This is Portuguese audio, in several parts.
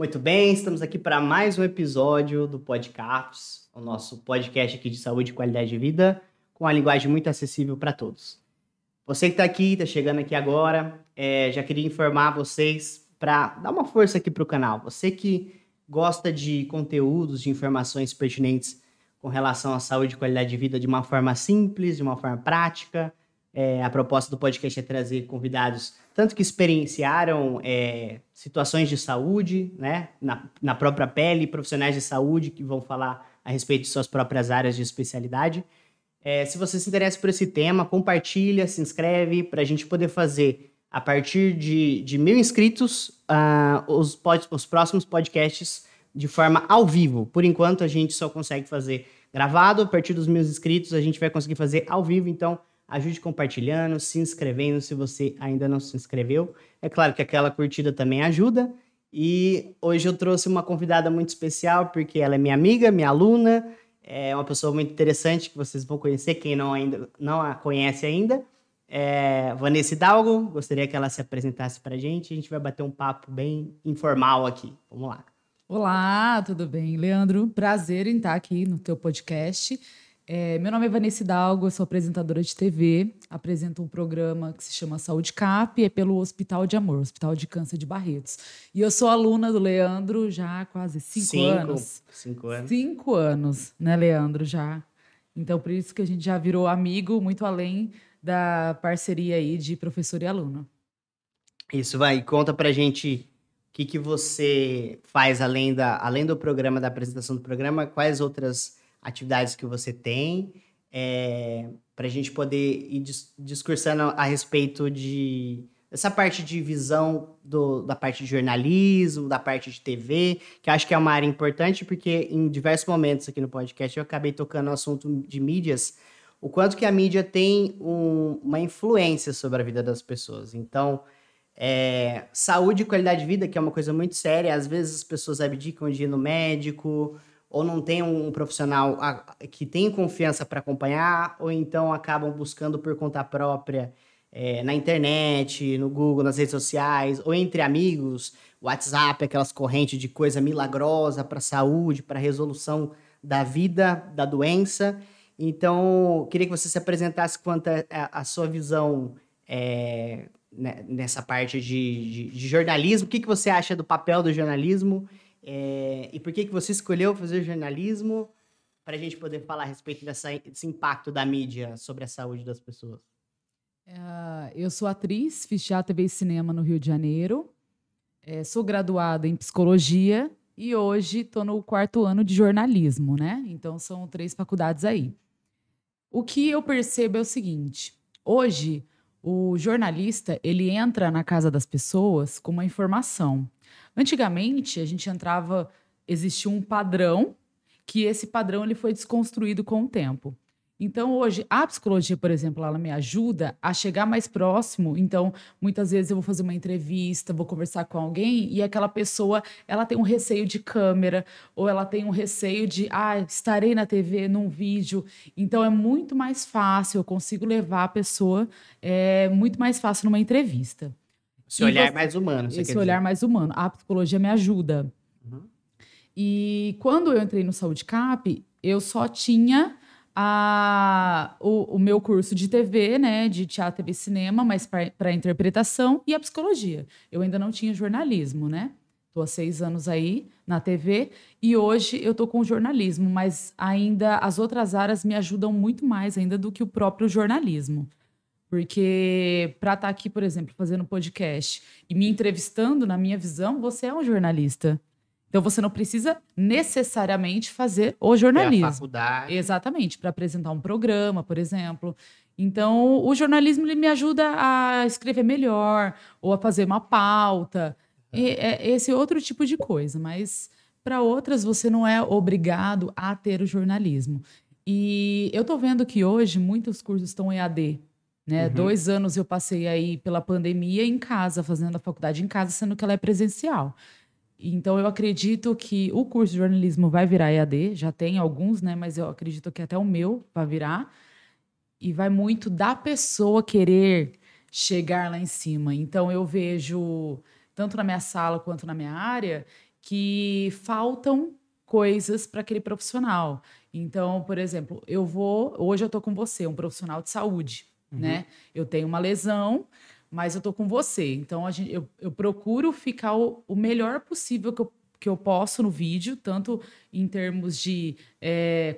Muito bem, estamos aqui para mais um episódio do Podcasts, o nosso podcast aqui de saúde e qualidade de vida, com uma linguagem muito acessível para todos. Você que está aqui, está chegando aqui agora, já queria informar vocês para dar uma força aqui para o canal. Você que gosta de conteúdos, de informações pertinentes com relação à saúde e qualidade de vida de uma forma simples, de uma forma prática. A proposta do podcast é trazer convidados tanto que experienciaram situações de saúde, né, na própria pele, profissionais de saúde que vão falar a respeito de suas próprias áreas de especialidade. Se você se interessa por esse tema, compartilha, se inscreve para a gente poder fazer, a partir de 1.000 inscritos, os próximos podcasts de forma ao vivo. Por enquanto, a gente só consegue fazer gravado. A partir dos 1.000 inscritos, a gente vai conseguir fazer ao vivo. Então, ajude compartilhando, se inscrevendo se você ainda não se inscreveu. É claro que aquela curtida também ajuda. E hoje eu trouxe uma convidada muito especial, porque ela é minha amiga, minha aluna, é uma pessoa muito interessante que vocês vão conhecer, quem não a conhece ainda. Vanessa Hidalgo, gostaria que ela se apresentasse para a gente vai bater um papo bem informal aqui. Vamos lá. Olá, tudo bem, Leandro? Prazer em estar aqui no teu podcast. Meu nome é Vanessa Hidalgo, eu sou apresentadora de TV, apresento um programa que se chama Saúde Cap, é pelo Hospital de Amor, Hospital de Câncer de Barretos. E eu sou aluna do Leandro já há quase 5 anos. 5 anos. 5 anos, né, Leandro, já. Então, por isso que a gente já virou amigo, muito além da parceria aí de professor e aluno. Isso, vai, conta pra gente o que você faz além do programa, da apresentação do programa, quais outras atividades que você tem, para a gente poder ir discursando a respeito dessa parte de visão da parte de jornalismo, da parte de TV, que eu acho que é uma área importante, porque em diversos momentos aqui no podcast eu acabei tocando no assunto de mídias, o quanto que a mídia tem uma influência sobre a vida das pessoas. Então, saúde e qualidade de vida, que é uma coisa muito séria, às vezes as pessoas abdicam de ir no médico, ou não tem um profissional que tem confiança para acompanhar, ou então acabam buscando por conta própria na internet, no Google, nas redes sociais, ou entre amigos, WhatsApp, aquelas correntes de coisa milagrosa para a saúde, para a resolução da vida, da doença. Então, queria que você se apresentasse quanto à sua visão nessa parte de jornalismo. O que você acha do papel do jornalismo? E por que você escolheu fazer jornalismo, para a gente poder falar a respeito desse impacto da mídia sobre a saúde das pessoas? Eu sou atriz, fiz teatro, TV e cinema no Rio de Janeiro, sou graduada em psicologia e hoje estou no 4º ano de jornalismo, né? Então são 3 faculdades aí. O que eu percebo é o seguinte: hoje o jornalista ele entra na casa das pessoas com uma informação. Antigamente, a gente entrava, existia um padrão, que esse padrão ele foi desconstruído com o tempo. Então, hoje, a psicologia, por exemplo, ela me ajuda a chegar mais próximo. Então, muitas vezes eu vou fazer uma entrevista, vou conversar com alguém e aquela pessoa, ela tem um receio de câmera ou ela tem um receio de, estarei na TV, num vídeo. Então, é muito mais fácil, eu consigo levar a pessoa muito mais fácil numa entrevista. Esse olhar mais humano, você quer Esse dizer? olhar mais humano. A psicologia me ajuda. Uhum. E quando eu entrei no Saúde Cap, eu só tinha o meu curso de TV, né, de teatro, TV e cinema, mas para interpretação, e a psicologia. Eu ainda não tinha jornalismo, né? Estou há 6 anos aí na TV e hoje eu estou com jornalismo, mas ainda as outras áreas me ajudam muito mais ainda do que o próprio jornalismo. Porque para estar aqui, por exemplo, fazendo podcast e me entrevistando, na minha visão, você é um jornalista. Então você não precisa necessariamente fazer o jornalismo. A faculdade. Exatamente, para apresentar um programa, por exemplo. Então, o jornalismo ele me ajuda a escrever melhor ou a fazer uma pauta. É esse outro tipo de coisa, mas para outras você não é obrigado a ter o jornalismo. E eu estou vendo que hoje muitos cursos estão EAD. Né? 2 anos eu passei aí pela pandemia em casa, fazendo a faculdade em casa, sendo que ela é presencial. Então, eu acredito que o curso de jornalismo vai virar EAD, já tem alguns, né? Mas eu acredito que até o meu vai virar. E vai muito da pessoa querer chegar lá em cima. Então, eu vejo, tanto na minha sala quanto na minha área, que faltam coisas para aquele profissional. Então, por exemplo, hoje eu estou com você, um profissional de saúde, né? Eu tenho uma lesão, mas eu estou com você. Então, eu procuro ficar o melhor possível que eu posso no vídeo, tanto em termos de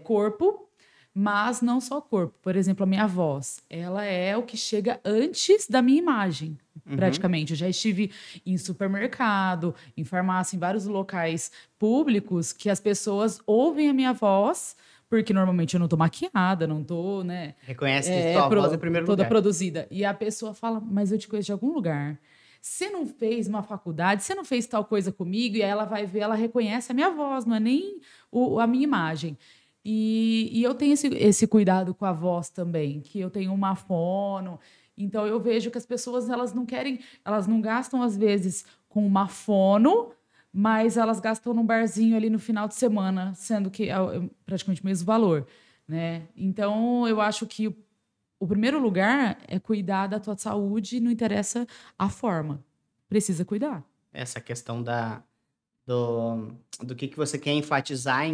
corpo, mas não só corpo. Por exemplo, a minha voz, ela é o que chega antes da minha imagem, praticamente. Eu já estive em supermercado, em farmácia, em vários locais públicos que as pessoas ouvem a minha voz, porque normalmente eu não tô maquiada, não tô, né? Reconhece que sua voz em primeiro toda lugar. produzida. E a pessoa fala, mas eu te conheço de algum lugar. Você não fez uma faculdade, você não fez tal coisa comigo, e aí ela vai ver, ela reconhece a minha voz, não é nem a minha imagem. E eu tenho esse cuidado com a voz também, que eu tenho uma fono. Então, eu vejo que as pessoas, elas não gastam, às vezes, com uma fono, mas elas gastam num barzinho ali no final de semana, sendo que é praticamente o mesmo valor, né? Então, eu acho que o primeiro lugar é cuidar da tua saúde, não interessa a forma. Precisa cuidar. Essa questão do que você quer enfatizar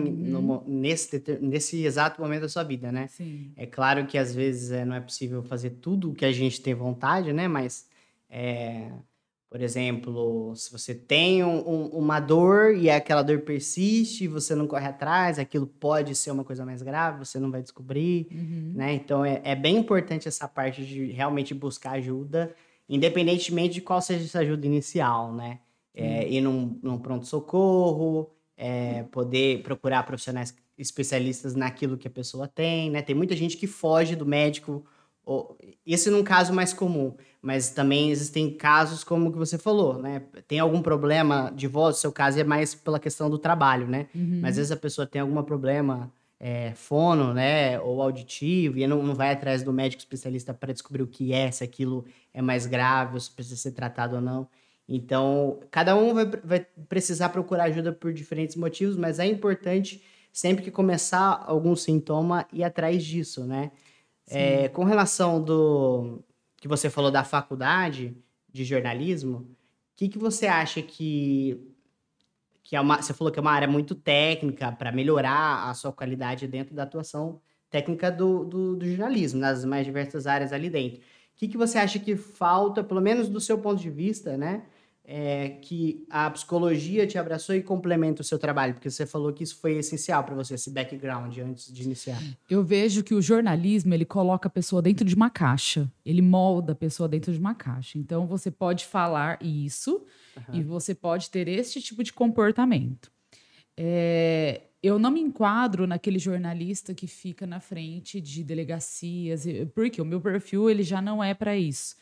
nesse exato momento da sua vida, né? Sim. É claro que às vezes não é possível fazer tudo o que a gente tem vontade, né? Mas, por exemplo, se você tem uma dor e aquela dor persiste e você não corre atrás, aquilo pode ser uma coisa mais grave, você não vai descobrir, né? Então, é bem importante essa parte de realmente buscar ajuda, independentemente de qual seja essa ajuda inicial, né? Ir num pronto-socorro, poder procurar profissionais especialistas naquilo que a pessoa tem, né? Tem muita gente que foge do médico, esse num caso mais comum, mas também existem casos como o que você falou, né? Tem algum problema de voz, no seu caso é mais pela questão do trabalho, né? Mas às vezes a pessoa tem algum problema fono, né? Ou auditivo, e não vai atrás do médico especialista para descobrir o que é, se aquilo é mais grave, ou se precisa ser tratado ou não. Então, cada um vai precisar procurar ajuda por diferentes motivos, mas é importante, sempre que começar algum sintoma, ir atrás disso, né? Com relação do que você falou da faculdade de jornalismo, o que você acha que você falou que é uma área muito técnica para melhorar a sua qualidade dentro da atuação técnica do jornalismo, nas mais diversas áreas ali dentro. O que você acha que falta, pelo menos do seu ponto de vista, né? Que a psicologia te abraçou e complementa o seu trabalho, porque você falou que isso foi essencial para você, esse background, antes de iniciar. Eu vejo que o jornalismo, ele coloca a pessoa dentro de uma caixa, ele molda a pessoa dentro de uma caixa. Então, você pode falar isso e você pode ter esse tipo de comportamento. Eu não me enquadro naquele jornalista que fica na frente de delegacias, porque o meu perfil ele já não é para isso.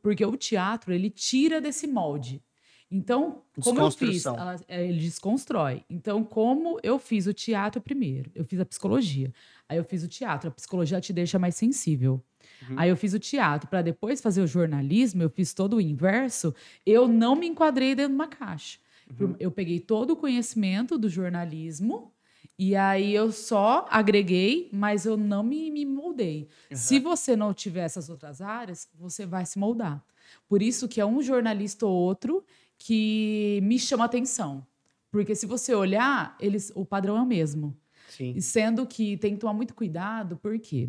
Porque o teatro, ele tira desse molde. Então, como eu fiz? Ele desconstrói. Então, como eu fiz o teatro primeiro? Eu fiz a psicologia. Aí eu fiz o teatro. A psicologia te deixa mais sensível. Aí eu fiz o teatro. Para depois fazer o jornalismo, eu fiz todo o inverso. Eu não me enquadrei dentro de uma caixa. Eu peguei todo o conhecimento do jornalismo e aí eu só agreguei, mas eu não me moldei. Se você não tiver essas outras áreas, você vai se moldar. Por isso que é um jornalista ou outro que me chama atenção. Porque se você olhar, o padrão é o mesmo. Sim. E sendo que tem que tomar muito cuidado, por quê?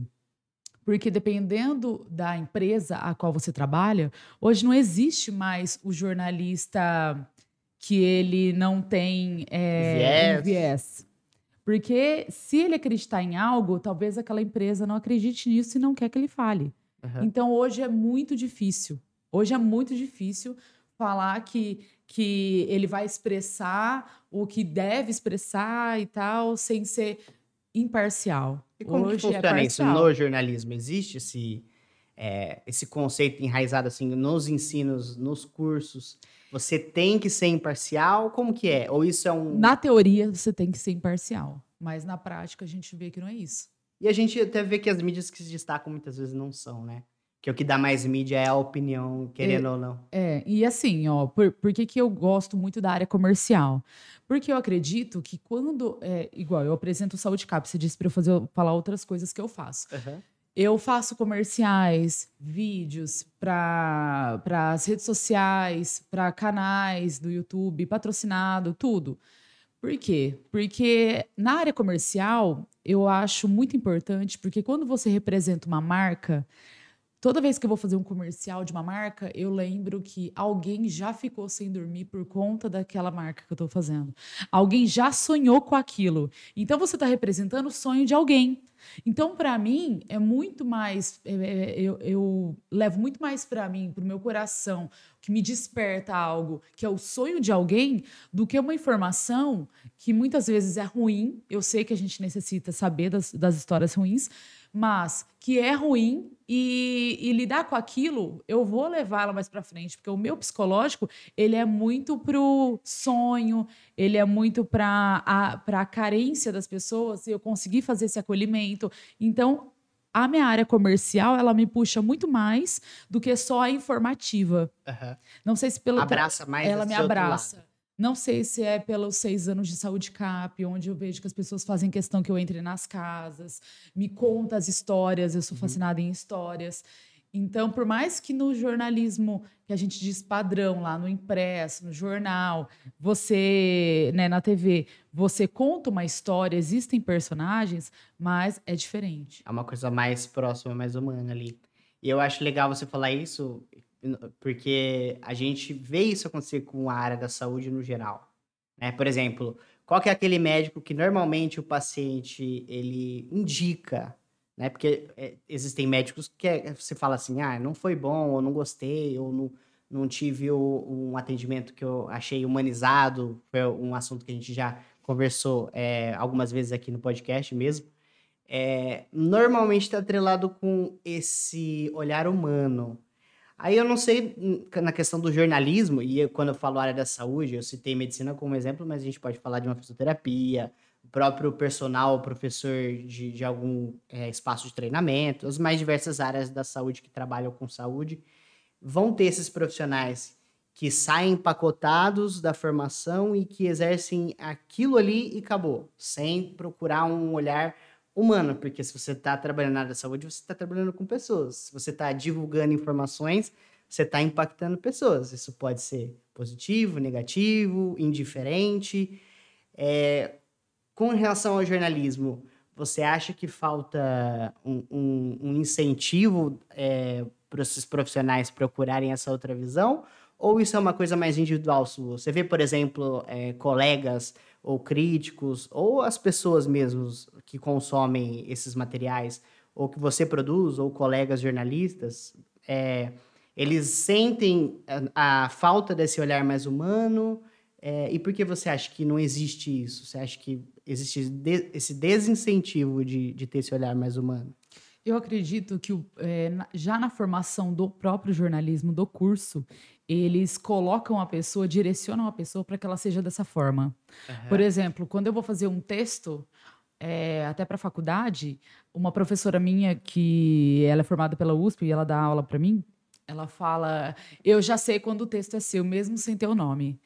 Porque dependendo da empresa a qual você trabalha, hoje não existe mais o jornalista que ele não tem um viés. Porque se ele acreditar em algo, talvez aquela empresa não acredite nisso e não quer que ele fale. Então, hoje é muito difícil. Hoje é muito difícil falar que ele vai expressar o que deve expressar e tal, sem ser imparcial. E como hoje que funciona isso no jornalismo? Existe esse conceito enraizado assim nos ensinos, nos cursos? Você tem que ser imparcial? Como que é? Ou isso é Na teoria, você tem que ser imparcial. Mas na prática, a gente vê que não é isso. E a gente até vê que as mídias que se destacam muitas vezes não são, né? Que o que dá mais mídia é a opinião, querendo ou não. E assim, ó, por que eu gosto muito da área comercial? Porque eu acredito que quando... igual, eu apresento o Saúde Cap, você disse para eu falar outras coisas que eu faço. Eu faço comerciais, vídeos para as redes sociais, para canais do YouTube, patrocinado, tudo. Por quê? Porque na área comercial, eu acho muito importante, porque quando você representa uma marca, toda vez que eu vou fazer um comercial de uma marca, eu lembro que alguém já ficou sem dormir por conta daquela marca que eu estou fazendo. Alguém já sonhou com aquilo. Então, você está representando o sonho de alguém. Então, para mim, é muito mais. Eu levo muito mais para mim, para o meu coração, que me desperta algo, que é o sonho de alguém, do que uma informação que muitas vezes é ruim. Eu sei que a gente necessita saber das histórias ruins, mas que é ruim e lidar com aquilo, eu vou levá-la mais para frente, porque o meu psicológico, ele é muito pro sonho, ele é muito para a carência das pessoas, e eu conseguir fazer esse acolhimento. Então, a minha área comercial, ela me puxa muito mais do que só a informativa. Aham. Não sei se Abraça mais ela me esse outro abraça. lado. Não sei se é pelos 6 anos de saúde CAP, onde eu vejo que as pessoas fazem questão que eu entre nas casas, me conta as histórias, eu sou fascinada em histórias. Então, por mais que no jornalismo, que a gente diz padrão, lá no impresso, no jornal, você, né, na TV, você conta uma história, existem personagens, mas é diferente. É uma coisa mais próxima, mais humana ali. E eu acho legal você falar isso, porque a gente vê isso acontecer com a área da saúde no geral, né? Por exemplo, qual que é aquele médico que normalmente o paciente ele indica, né? Porque existem médicos que você fala assim, ah, não foi bom, ou não gostei, ou não tive um atendimento que eu achei humanizado, foi um assunto que a gente já conversou algumas vezes aqui no podcast mesmo. Normalmente está atrelado com esse olhar humano. Aí eu não sei na questão do jornalismo, quando eu falo área da saúde, eu citei medicina como exemplo, mas a gente pode falar de uma fisioterapia, o próprio personal, professor de algum espaço de treinamento, as mais diversas áreas da saúde que trabalham com saúde, vão ter esses profissionais que saem empacotados da formação e que exercem aquilo ali e acabou, sem procurar um olhar humano, porque se você está trabalhando na área da saúde, você está trabalhando com pessoas. Se você está divulgando informações, você está impactando pessoas. Isso pode ser positivo, negativo, indiferente. Com relação ao jornalismo, você acha que falta um incentivo para esses profissionais procurarem essa outra visão? Ou isso é uma coisa mais individual sua? Você vê, por exemplo, colegas ou críticos, ou as pessoas mesmos que consomem esses materiais, ou que você produz, ou colegas jornalistas, eles sentem a falta desse olhar mais humano? E por que você acha que não existe isso? Você acha que existe esse desincentivo de ter esse olhar mais humano? Eu acredito que já na formação do próprio jornalismo, do curso, eles colocam a pessoa, direcionam a pessoa para que ela seja dessa forma. Por exemplo, quando eu vou fazer um texto, até para a faculdade, uma professora minha, que ela é formada pela USP e ela dá aula para mim, ela fala, eu já sei quando o texto é seu, mesmo sem ter o nome.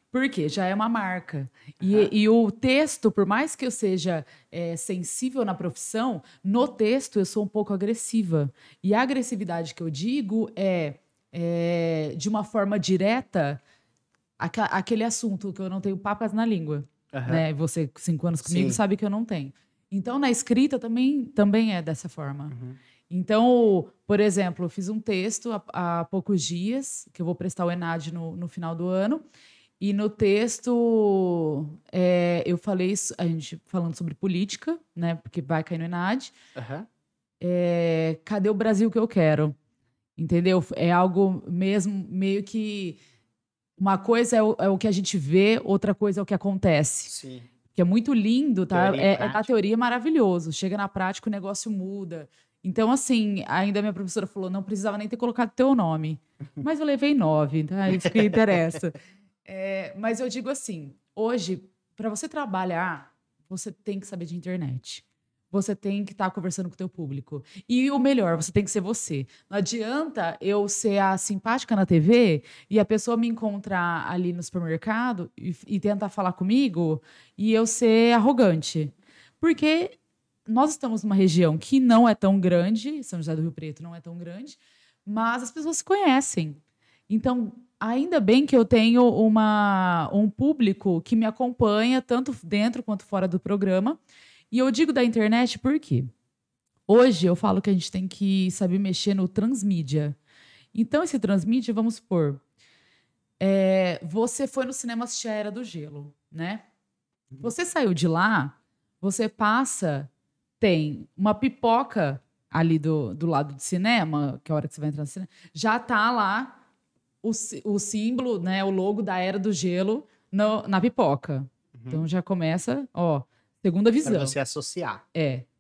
Por quê? Já é uma marca. E o texto, por mais que eu seja sensível na profissão, no texto eu sou um pouco agressiva. E a agressividade que eu digo é de uma forma direta, aquele assunto que eu não tenho papas na língua. Né? Você, 5 anos comigo, Sim. sabe que eu não tenho. Então, na escrita também é dessa forma. Então, por exemplo, eu fiz um texto há poucos dias, que eu vou prestar o ENAD no final do ano. E no texto, eu falei, a gente falando sobre política, né? Porque vai cair no ENAD. Cadê o Brasil que eu quero? Entendeu? É algo mesmo, meio que... Uma coisa é o que a gente vê, outra coisa é o que acontece. Sim. Que é muito lindo, tá? Teoria e Na prática. teoria é maravilhoso. Chega na prática, o negócio muda. Então, assim, ainda a minha professora falou, não precisava nem ter colocado teu nome. Mas eu levei 9, tá? Isso que interessa. Mas eu digo assim, hoje, para você trabalhar, você tem que saber de internet. Você tem que estar conversando com o teu público. E o melhor, você tem que ser você. Não adianta eu ser a simpática na TV e a pessoa me encontrar ali no supermercado e tentar falar comigo e eu ser arrogante. Porque nós estamos numa região que não é tão grande, São José do Rio Preto não é tão grande, mas as pessoas se conhecem. Então, ainda bem que eu tenho um público que me acompanha, tanto dentro quanto fora do programa. E eu digo da internet por quê? Hoje eu falo que a gente tem que saber mexer no transmídia. Então, esse transmídia, vamos supor, você foi no cinema assistir a Era do Gelo, né? Você saiu de lá, você passa, tem uma pipoca ali do lado do cinema, que é a hora que você vai entrar no cinema, já tá lá o símbolo, né, o logo da Era do Gelo na pipoca. Então já começa, ó, segunda visão. Para você associar.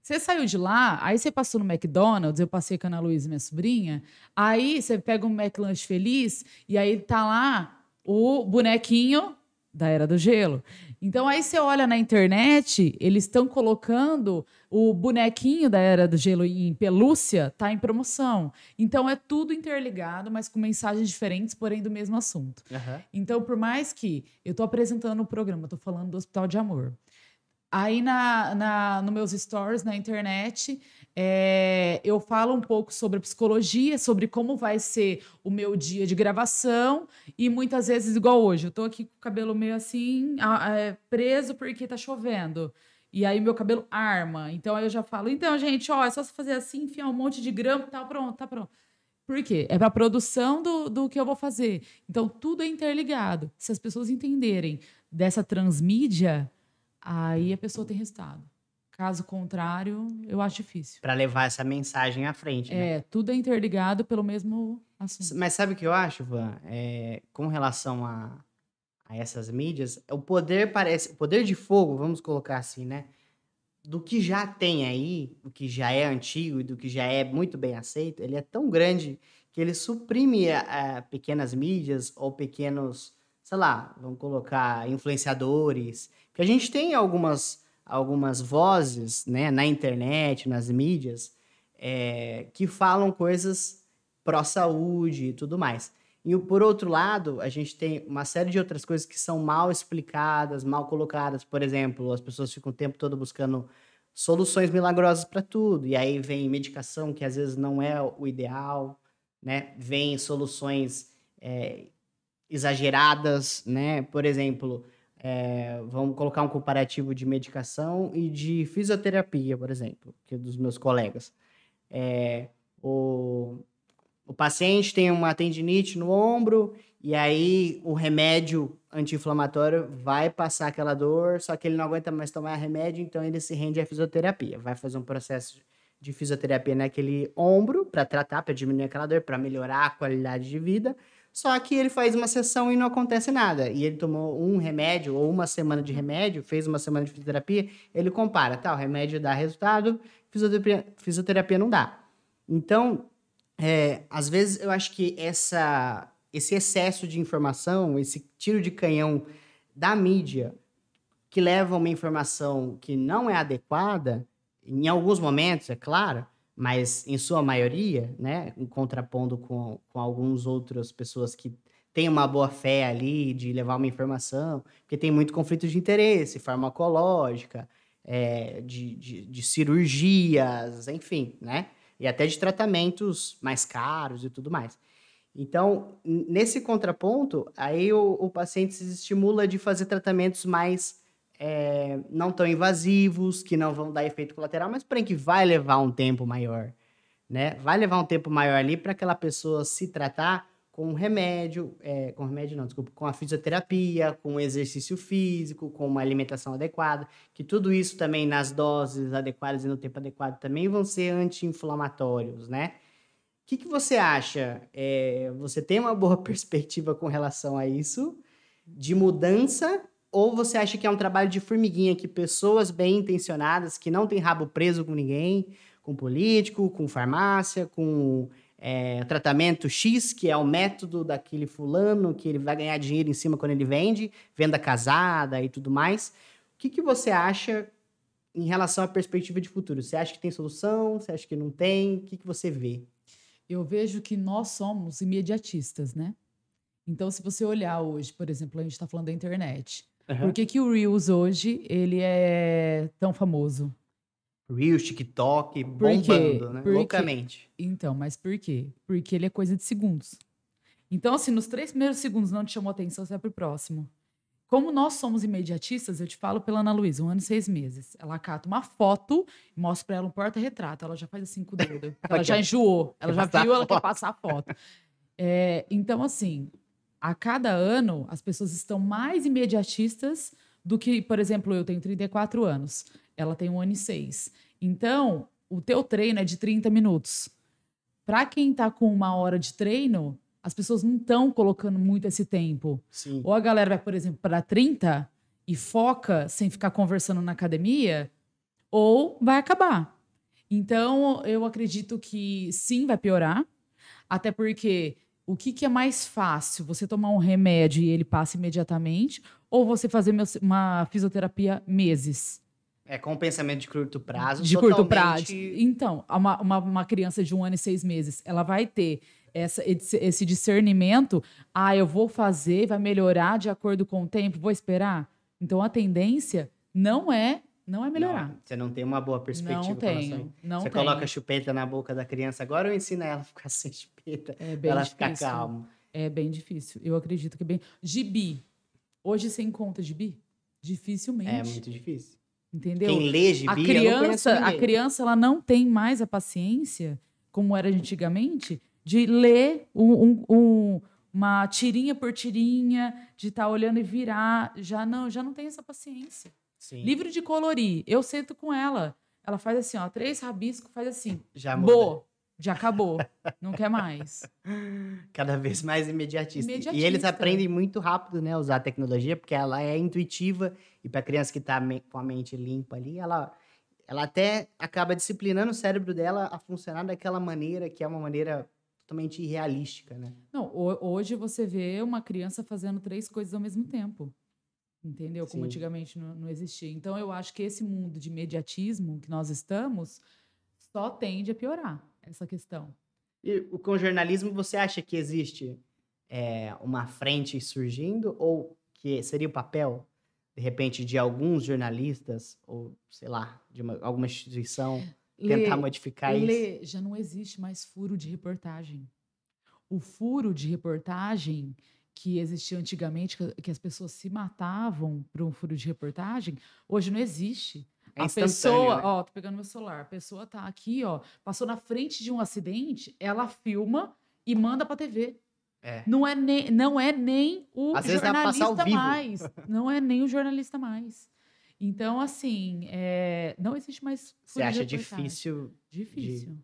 Você saiu de lá, aí você passou no McDonald's, eu passei com a Ana Luísa, minha sobrinha, aí você pega um McLanche Feliz e aí tá lá o bonequinho da Era do Gelo. Então aí você olha na internet, eles estão colocando o bonequinho da Era do Gelo em pelúcia, tá em promoção. Então é tudo interligado, mas com mensagens diferentes, porém do mesmo assunto. Então, por mais que eu tô apresentando o programa, tô falando do Hospital de Amor. Aí, nos meus stories na internet, eu falo um pouco sobre psicologia, sobre como vai ser o meu dia de gravação. E muitas vezes, igual hoje, eu tô aqui com o cabelo meio assim, preso porque tá chovendo. E aí, meu cabelo arma. Então, aí eu já falo, então, gente, ó, é só você fazer assim, enfiar um monte de grama, tá pronto, tá pronto. Por quê? É para a produção do que eu vou fazer. Então, tudo é interligado. Se as pessoas entenderem dessa transmídia, aí a pessoa tem resultado. Caso contrário, eu acho difícil. Para levar essa mensagem à frente, né? Tudo é interligado pelo mesmo assunto. Mas sabe o que eu acho, Van? Com relação a essas mídias, o poder de fogo, vamos colocar assim, né? Do que já tem aí, o que já é antigo e do que já é muito bem aceito, ele é tão grande que ele suprime pequenas mídias ou pequenos, sei lá, vamos colocar influenciadores. Porque a gente tem algumas vozes, né, na internet, nas mídias, que falam coisas pró-saúde e tudo mais. E por outro lado, a gente tem uma série de outras coisas que são mal explicadas, mal colocadas. Por exemplo, as pessoas ficam o tempo todo buscando soluções milagrosas para tudo. E aí vem medicação que às vezes não é o ideal, né? Vem soluções exageradas, né? Por exemplo, vamos colocar um comparativo de medicação e de fisioterapia, por exemplo, que é dos meus colegas. O paciente tem uma tendinite no ombro e aí o remédio anti-inflamatório vai passar aquela dor, só que ele não aguenta mais tomar remédio, então ele se rende à fisioterapia. Vai fazer um processo de fisioterapia naquele ombro para tratar, para diminuir aquela dor, para melhorar a qualidade de vida. Só que ele faz uma sessão e não acontece nada. E ele tomou um remédio ou uma semana de remédio, fez uma semana de fisioterapia, ele compara, tá, o remédio dá resultado, fisioterapia não dá. Então, às vezes eu acho que esse excesso de informação, esse tiro de canhão da mídia, que leva a uma informação que não é adequada, em alguns momentos, é claro, mas em sua maioria, né, em contrapondo com algumas outras pessoas que têm uma boa fé ali de levar uma informação, porque tem muito conflito de interesse, farmacológica, de cirurgias, enfim, né? E até de tratamentos mais caros e tudo mais. Então, nesse contraponto, aí o paciente se estimula de fazer tratamentos mais não tão invasivos, que não vão dar efeito colateral, mas porém que vai levar um tempo maior, né? Vai levar um tempo maior ali para aquela pessoa se tratar com remédio, com a fisioterapia, com exercício físico, com uma alimentação adequada, que tudo isso também nas doses adequadas e no tempo adequado também vão ser anti-inflamatórios, né? O que você acha? Você tem uma boa perspectiva com relação a isso, de mudança, ou você acha que é um trabalho de formiguinha, que pessoas bem intencionadas, que não têm rabo preso com ninguém, com político, com farmácia, com tratamento X, que é o método daquele fulano, que ele vai ganhar dinheiro em cima quando ele vende, venda casada e tudo mais. O que você acha em relação à perspectiva de futuro? Você acha que tem solução? Você acha que não tem? O que você vê? Eu vejo que nós somos imediatistas, né? Então, se você olhar hoje, por exemplo, a gente está falando da internet. Por que o Reels hoje ele é tão famoso? Reels, TikTok, Por quê? bombando, né? Por quê? Loucamente. Então, mas por quê? Porque ele é coisa de segundos. Então, assim, nos 3 primeiros segundos não te chamou atenção, você vai pro próximo. Como nós somos imediatistas, eu te falo pela Ana Luísa, 1 ano e 6 meses. Ela cata uma foto e mostra pra ela um porta-retrato. Ela já faz assim com o dedo. Ela já enjoou. Ela já viu, ela quer passar a foto. Então, assim, a cada ano, as pessoas estão mais imediatistas do que, por exemplo, eu tenho 34 anos. Ela tem 1 ano e 6. Então, o teu treino é de 30 minutos. Para quem tá com 1 hora de treino, as pessoas não estão colocando muito esse tempo. Sim. Ou a galera vai, por exemplo, para 30 e foca sem ficar conversando na academia, ou vai acabar. Então, eu acredito que sim, vai piorar. Até porque o que é mais fácil? Você tomar um remédio e ele passa imediatamente, ou você fazer uma fisioterapia meses? Com pensamento de curto prazo, De curto prazo. totalmente... Então, uma criança de 1 ano e 6 meses, ela vai ter esse discernimento. Eu vou fazer, vai melhorar de acordo com o tempo, vou esperar. Então, a tendência não é melhorar. Você não tem uma boa perspectiva. Não tenho. Você coloca a chupeta na boca da criança agora ou ensina ela a ficar sem chupeta? É bem pra ela difícil. ficar calma. É bem difícil. Eu acredito que é bem... Gibi. Hoje você encontra gibi? Dificilmente. É muito difícil. Entendeu? Quem lê gibi, eu não conheço ninguém. A criança, ela não tem mais a paciência, como era antigamente, de ler uma tirinha por tirinha, de estar olhando e virar. Já não tem essa paciência. Sim. Livro de colorir, eu sento com ela. Ela faz assim, 3 rabiscos, faz assim. Já muda. Já acabou. Não quer mais. Cada vez mais imediatista. E eles aprendem muito rápido, né, a usar a tecnologia, porque ela é intuitiva. E para a criança que está com a mente limpa ali, ela até acaba disciplinando o cérebro dela a funcionar daquela maneira, que é uma maneira totalmente irrealística, né? Não, hoje você vê uma criança fazendo 3 coisas ao mesmo tempo. Entendeu? Como antigamente não existia. Então, eu acho que esse mundo de imediatismo que nós estamos só tende a piorar essa questão. E com o jornalismo, você acha que existe uma frente surgindo? Ou que seria o papel, de repente, de alguns jornalistas, ou, sei lá, de alguma instituição, tentar modificar isso? Já não existe mais furo de reportagem. O furo de reportagem que existia antigamente, que as pessoas se matavam por um furo de reportagem, hoje não existe. A pessoa, né? tô pegando meu celular, a pessoa tá aqui, passou na frente de um acidente, ela filma e manda pra TV. Não é nem o Às vezes ela passa ao jornalista vivo. mais. Não é nem o jornalista mais. Então, assim, não existe mais Você furo de acha reportagem. difícil? Difícil.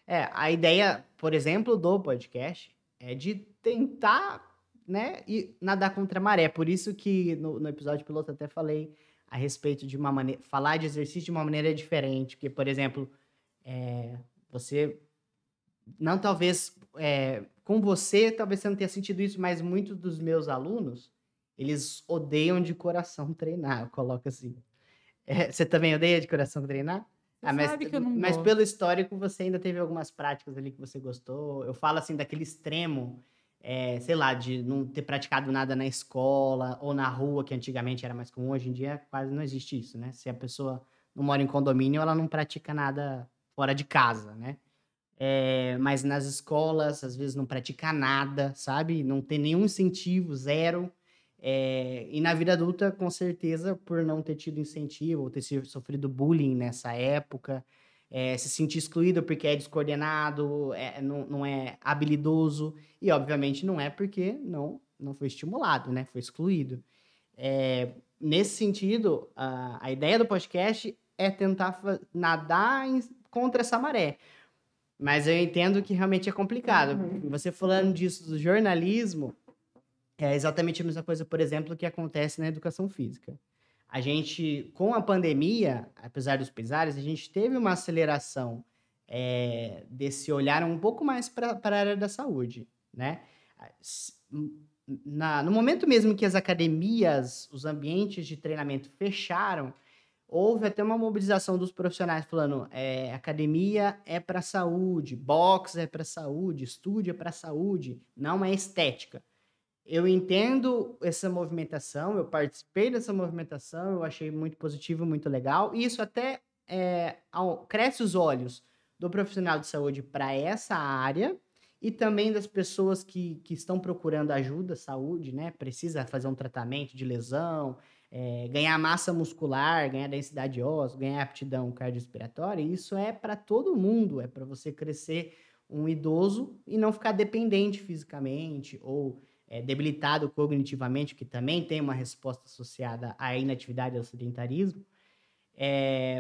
A ideia, por exemplo, do podcast é de tentar, né, nadar contra a maré. Por isso que no episódio piloto até falei a respeito de uma maneira, falar de exercício de uma maneira diferente. Porque, por exemplo, você não talvez com você talvez você não tenha sentido isso, mas muitos dos meus alunos eles odeiam de coração treinar, eu coloco assim. Você também odeia de coração treinar? Sabe que eu não Mas gosto. pelo histórico você ainda teve algumas práticas ali que você gostou. Eu falo assim daquele extremo, sei lá, de não ter praticado nada na escola ou na rua, que antigamente era mais comum. Hoje em dia quase não existe isso, né? Se a pessoa não mora em condomínio, ela não pratica nada fora de casa, né? Mas nas escolas, às vezes não pratica nada, sabe? Não tem nenhum incentivo, zero. E na vida adulta, com certeza, por não ter tido incentivo ou ter sofrido bullying nessa época, se sentir excluído porque é descoordenado, não é habilidoso, e obviamente não é porque não foi estimulado, né? Foi excluído. Nesse sentido, a ideia do podcast é tentar nadar contra essa maré. Mas eu entendo que realmente é complicado. Você falando disso do jornalismo, é exatamente a mesma coisa, por exemplo, que acontece na educação física. A gente, com a pandemia, apesar dos pesares, a gente teve uma aceleração desse olhar um pouco mais para a área da saúde, né? No momento mesmo que as academias, os ambientes de treinamento fecharam, houve até uma mobilização dos profissionais falando academia é para saúde, boxe é para saúde, estúdio é para saúde, não é estética. Eu entendo essa movimentação, eu participei dessa movimentação, eu achei muito positivo, muito legal, e isso até cresce os olhos do profissional de saúde para essa área e também das pessoas que estão procurando ajuda, saúde, né? Precisa fazer um tratamento de lesão, ganhar massa muscular, ganhar densidade óssea, ganhar aptidão cardiorrespiratória. Isso é para todo mundo, é para você crescer um idoso e não ficar dependente fisicamente ou debilitado cognitivamente, que também tem uma resposta associada à inatividade e ao sedentarismo.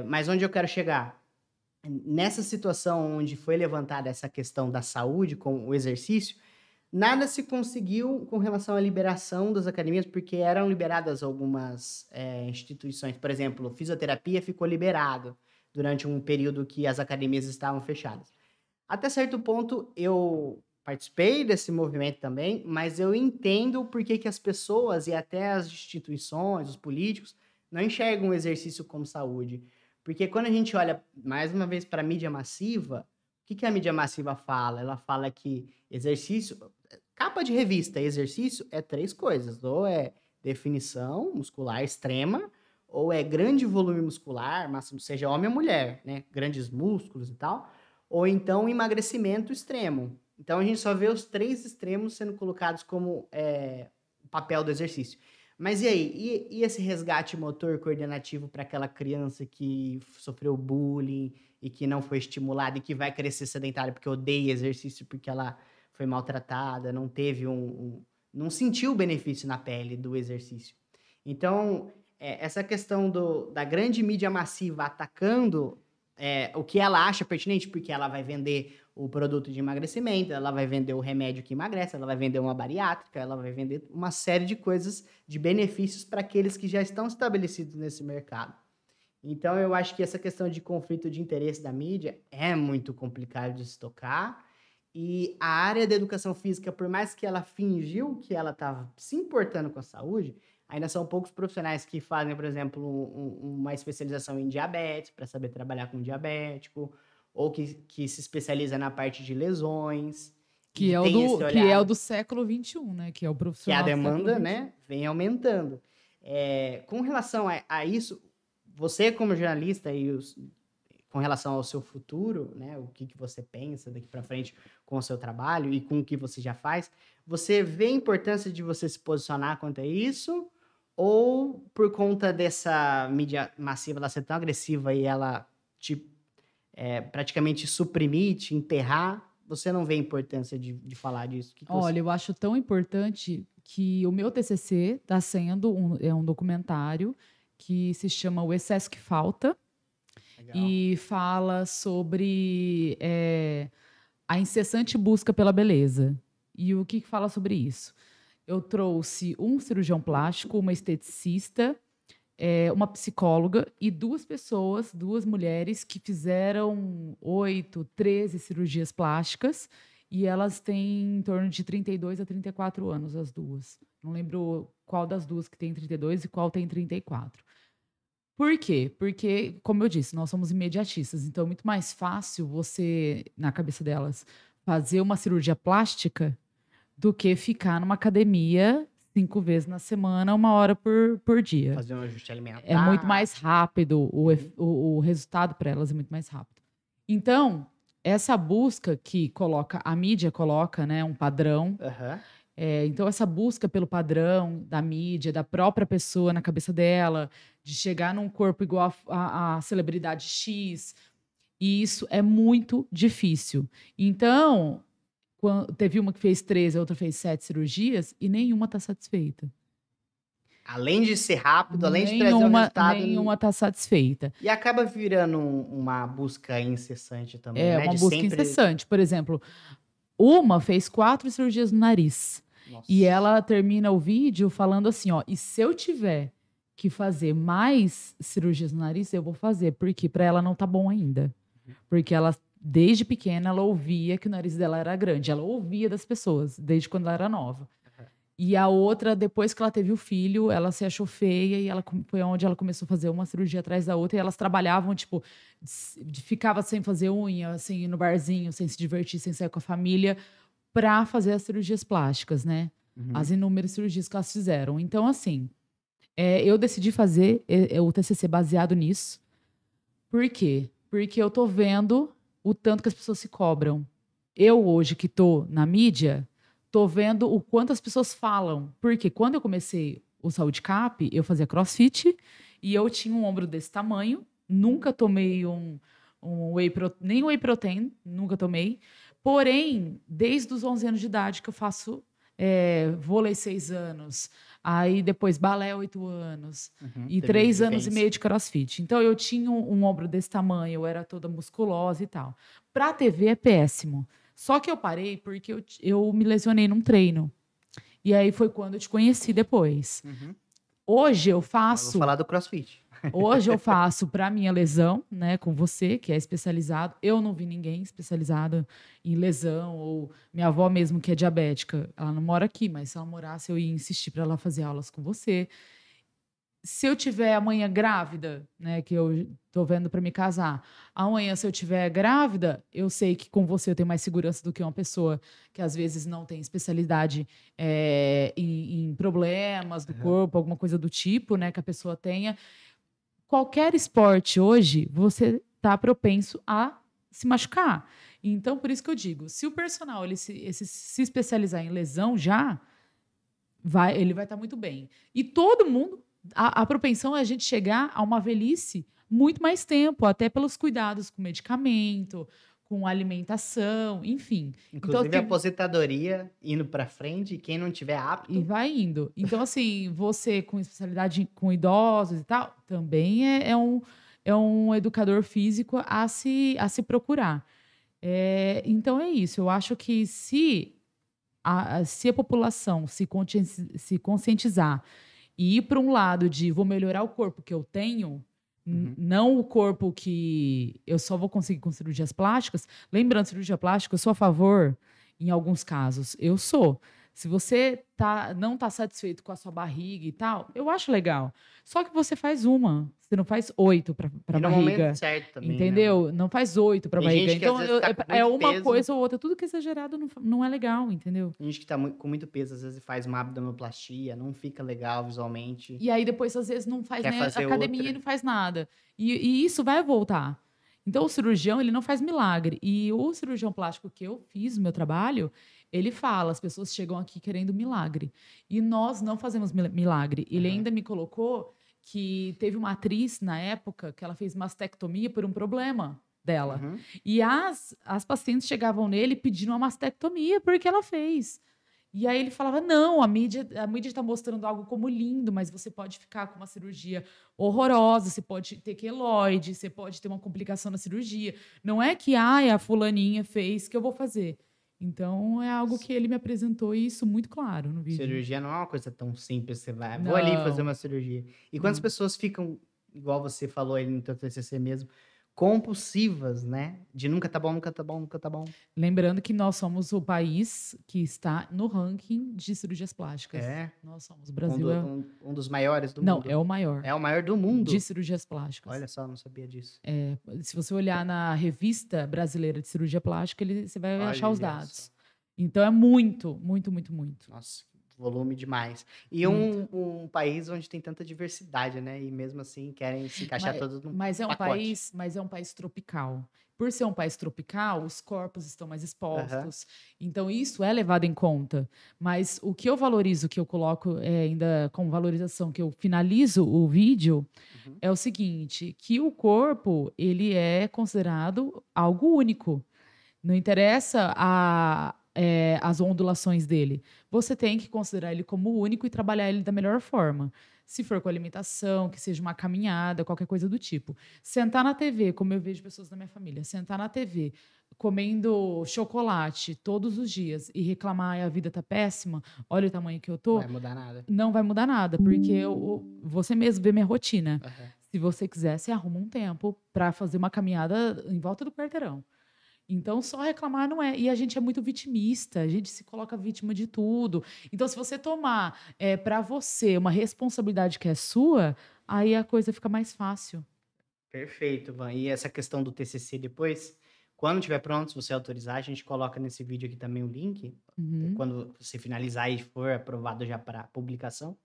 Mas onde eu quero chegar? Nessa situação onde foi levantada essa questão da saúde com o exercício, nada se conseguiu com relação à liberação das academias, porque eram liberadas algumas instituições. Por exemplo, fisioterapia ficou liberado durante um período que as academias estavam fechadas. Até certo ponto, eu participei desse movimento também, mas eu entendo por que as pessoas e até as instituições, os políticos, não enxergam o exercício como saúde. Porque quando a gente olha, mais uma vez, para a mídia massiva, o que a mídia massiva fala? Ela fala que exercício... Capa de revista, exercício é 3 coisas. Ou é definição muscular extrema, ou é grande volume muscular, máximo seja homem ou mulher, né? Grandes músculos e tal. Ou então emagrecimento extremo. Então a gente só vê os 3 extremos sendo colocados como o papel do exercício. Mas e aí? E esse resgate motor coordenativo para aquela criança que sofreu bullying e que não foi estimulada e que vai crescer sedentária porque odeia exercício porque ela foi maltratada, não teve não sentiu o benefício na pele do exercício. Então, essa questão da grande mídia massiva atacando o que ela acha pertinente, porque ela vai vender o produto de emagrecimento, ela vai vender o remédio que emagrece, ela vai vender uma bariátrica, ela vai vender uma série de coisas, de benefícios para aqueles que já estão estabelecidos nesse mercado. Então, eu acho que essa questão de conflito de interesse da mídia é muito complicado de se tocar. E a área da educação física, por mais que ela fingiu que ela estava se importando com a saúde, ainda são poucos profissionais que fazem, por exemplo, uma especialização em diabetes, para saber trabalhar com diabético, ou que se especializa na parte de lesões. Que é o do século XXI, né? Que é o profissional que a do século demanda, XXI. né, vem aumentando. Com relação a isso, você como jornalista com relação ao seu futuro, né, o que você pensa daqui para frente com o seu trabalho e com o que você já faz, você vê a importância de você se posicionar quanto a isso? Ou por conta dessa mídia massiva ela ser tão agressiva e ela praticamente suprimir, te enterrar, você não vê a importância de falar disso? Olha, eu acho tão importante que o meu TCC está sendo um documentário que se chama O Excesso que Falta. Legal. E fala sobre a incessante busca pela beleza. E o que fala sobre isso? Eu trouxe um cirurgião plástico, uma esteticista, uma psicóloga e 2 mulheres que fizeram 8, 13 cirurgias plásticas e elas têm em torno de 32 a 34 anos, as 2. Não lembro qual das 2 que tem 32 e qual tem 34. Por quê? Porque, como eu disse, nós somos imediatistas, então é muito mais fácil você, na cabeça delas, fazer uma cirurgia plástica do que ficar numa academia 5 vezes na semana, 1 hora por dia. Fazer um ajuste alimentar. É muito mais rápido, o resultado para elas é muito mais rápido. Então, essa busca que a mídia coloca, né, um padrão. Uhum. Então, essa busca pelo padrão da mídia, da própria pessoa na cabeça dela, de chegar num corpo igual a celebridade X, e isso é muito difícil. Então, teve uma que fez 13, a outra fez 7 cirurgias, e nenhuma está satisfeita. Além de ser rápido, além de trazer um resultado... Nenhuma está satisfeita. E acaba virando uma busca incessante também, né? Uma busca incessante. Por exemplo, uma fez 4 cirurgias no nariz. Nossa. E ela termina o vídeo falando assim, ó, e se eu tiver que fazer mais cirurgias no nariz, eu vou fazer, porque para ela não tá bom ainda. Porque ela, desde pequena, ela ouvia que o nariz dela era grande. Ela ouvia das pessoas, desde quando ela era nova. E a outra, depois que ela teve o filho, ela se achou feia e foi onde ela começou a fazer uma cirurgia atrás da outra. E elas trabalhavam, tipo, ficava sem fazer unha, assim, ir no barzinho, sem se divertir, sem sair com a família, para fazer as cirurgias plásticas, né? As inúmeras cirurgias que elas fizeram. Então, assim, eu decidi fazer o TCC baseado nisso, Por quê? Porque eu tô vendo o tanto que as pessoas se cobram. Eu, hoje, que tô na mídia, tô vendo o quanto as pessoas falam. Porque quando eu comecei o Saúde Cap, eu fazia CrossFit e eu tinha um ombro desse tamanho. Nunca tomei nem whey protein, nunca tomei. Porém, desde os 11 anos de idade que eu faço vôlei 6 anos, aí depois balé 8 anos, e Teve 3 anos e vivência. meio de CrossFit. Então, eu tinha um ombro desse tamanho, eu era toda musculosa e tal. Pra TV é péssimo. Só que eu parei porque eu me lesionei num treino. E aí foi quando eu te conheci depois. Hoje eu Mas vou faço falar do CrossFit. Hoje eu faço para minha lesão, né, com você, que é especializado. Eu não vi ninguém especializado em lesão, ou minha avó mesmo, que é diabética, ela não mora aqui, mas se ela morasse, eu ia insistir para ela fazer aulas com você. Se eu tiver amanhã grávida, né, que eu tô vendo para me casar, amanhã se eu tiver grávida, eu sei que com você eu tenho mais segurança do que uma pessoa que às vezes não tem especialidade em problemas do corpo, alguma coisa do tipo, né, que a pessoa tenha. Qualquer esporte hoje, você está propenso a se machucar. Então, por isso que eu digo, se o personal ele se especializar em lesão já, ele vai estar muito bem. E todo mundo, a propensão é a gente chegar a uma velhice muito mais tempo, até pelos cuidados com medicamento, com alimentação, enfim. Então, Inclusive, a aposentadoria indo para frente, e quem não tiver e apto, vai indo. Então, assim, você com especialidade com idosos e tal, também é um educador físico a se procurar. Então, é isso. Eu acho que se a população se conscientizar e ir para um lado de vou melhorar o corpo que eu tenho, não o corpo que eu só vou conseguir com cirurgias plásticas. Lembrando, cirurgia plástica, eu sou a favor em alguns casos. Eu sou. Se você não está satisfeito com a sua barriga e tal, eu acho legal. Só que você faz uma. Você não faz 8 para e no momento barriga. certo também, né, Entendeu? mano? Não faz 8 para Tem barriga. gente que às Então, vezes tá com é muito uma peso, coisa ou outra. Tudo que é exagerado não é legal, entendeu? tem gente que tá com muito peso, às vezes faz uma abdominoplastia, não fica legal visualmente, E aí depois, às vezes, não faz quer nem fazer academia e outra. não faz nada. E isso vai voltar. Então, o cirurgião, ele não faz milagre. E o cirurgião plástico que eu fiz, o meu trabalho, ele fala, as pessoas chegam aqui querendo milagre. E nós não fazemos milagre. Ele ainda me colocou que teve uma atriz, na época, que ela fez mastectomia por um problema dela. E as pacientes chegavam nele pedindo uma mastectomia porque ela fez. E aí ele falava: não, a mídia está mostrando algo como lindo, mas você pode ficar com uma cirurgia horrorosa, você pode ter queloide, você pode ter uma complicação na cirurgia. Não é que a fulaninha fez que eu vou fazer. Então é algo que ele me apresentou e isso muito claro no vídeo. Cirurgia não é uma coisa tão simples, você vai, vou ali fazer Não. uma cirurgia. E quantas pessoas ficam, igual você falou aí no teu TCC mesmo, compulsivas, né? De nunca tá bom, nunca tá bom, nunca tá bom. Lembrando que nós somos o país que está no ranking de cirurgias plásticas. É. Nós somos. O Brasil é. Um dos maiores do Não, mundo. é o maior. É o maior do mundo. De cirurgias plásticas. Olha só, não sabia disso. Se você olhar na revista brasileira de cirurgia plástica, você vai achar os Olha dados. só. Então é muito, muito, muito, muito. Nossa, volume demais. E um país onde tem tanta diversidade, né? E mesmo assim querem se encaixar todos num Mas é um pacote. país tropical. Por ser um país tropical, os corpos estão mais expostos. Então, isso é levado em conta. Mas o que eu valorizo, que eu coloco ainda como valorização, que eu finalizo o vídeo, é o seguinte, que o corpo, ele é considerado algo único. Não interessa as ondulações dele. Você tem que considerar ele como único e trabalhar ele da melhor forma. Se for com alimentação, que seja uma caminhada, qualquer coisa do tipo. Sentar na TV, como eu vejo pessoas da minha família, sentar na TV, comendo chocolate todos os dias e reclamar, a vida tá péssima, olha o tamanho que eu tô. Não vai mudar nada. Não vai mudar nada, porque você mesmo vê minha rotina. Se você quiser, você arruma um tempo para fazer uma caminhada em volta do quarteirão. Então, só reclamar não é. E a gente é muito vitimista, a gente se coloca vítima de tudo. Então, se você tomar para você uma responsabilidade que é sua, aí a coisa fica mais fácil. Perfeito, Van. E essa questão do TCC depois, quando estiver pronto, se você autorizar, a gente coloca nesse vídeo aqui também o link. Quando você finalizar e for aprovado já para publicação.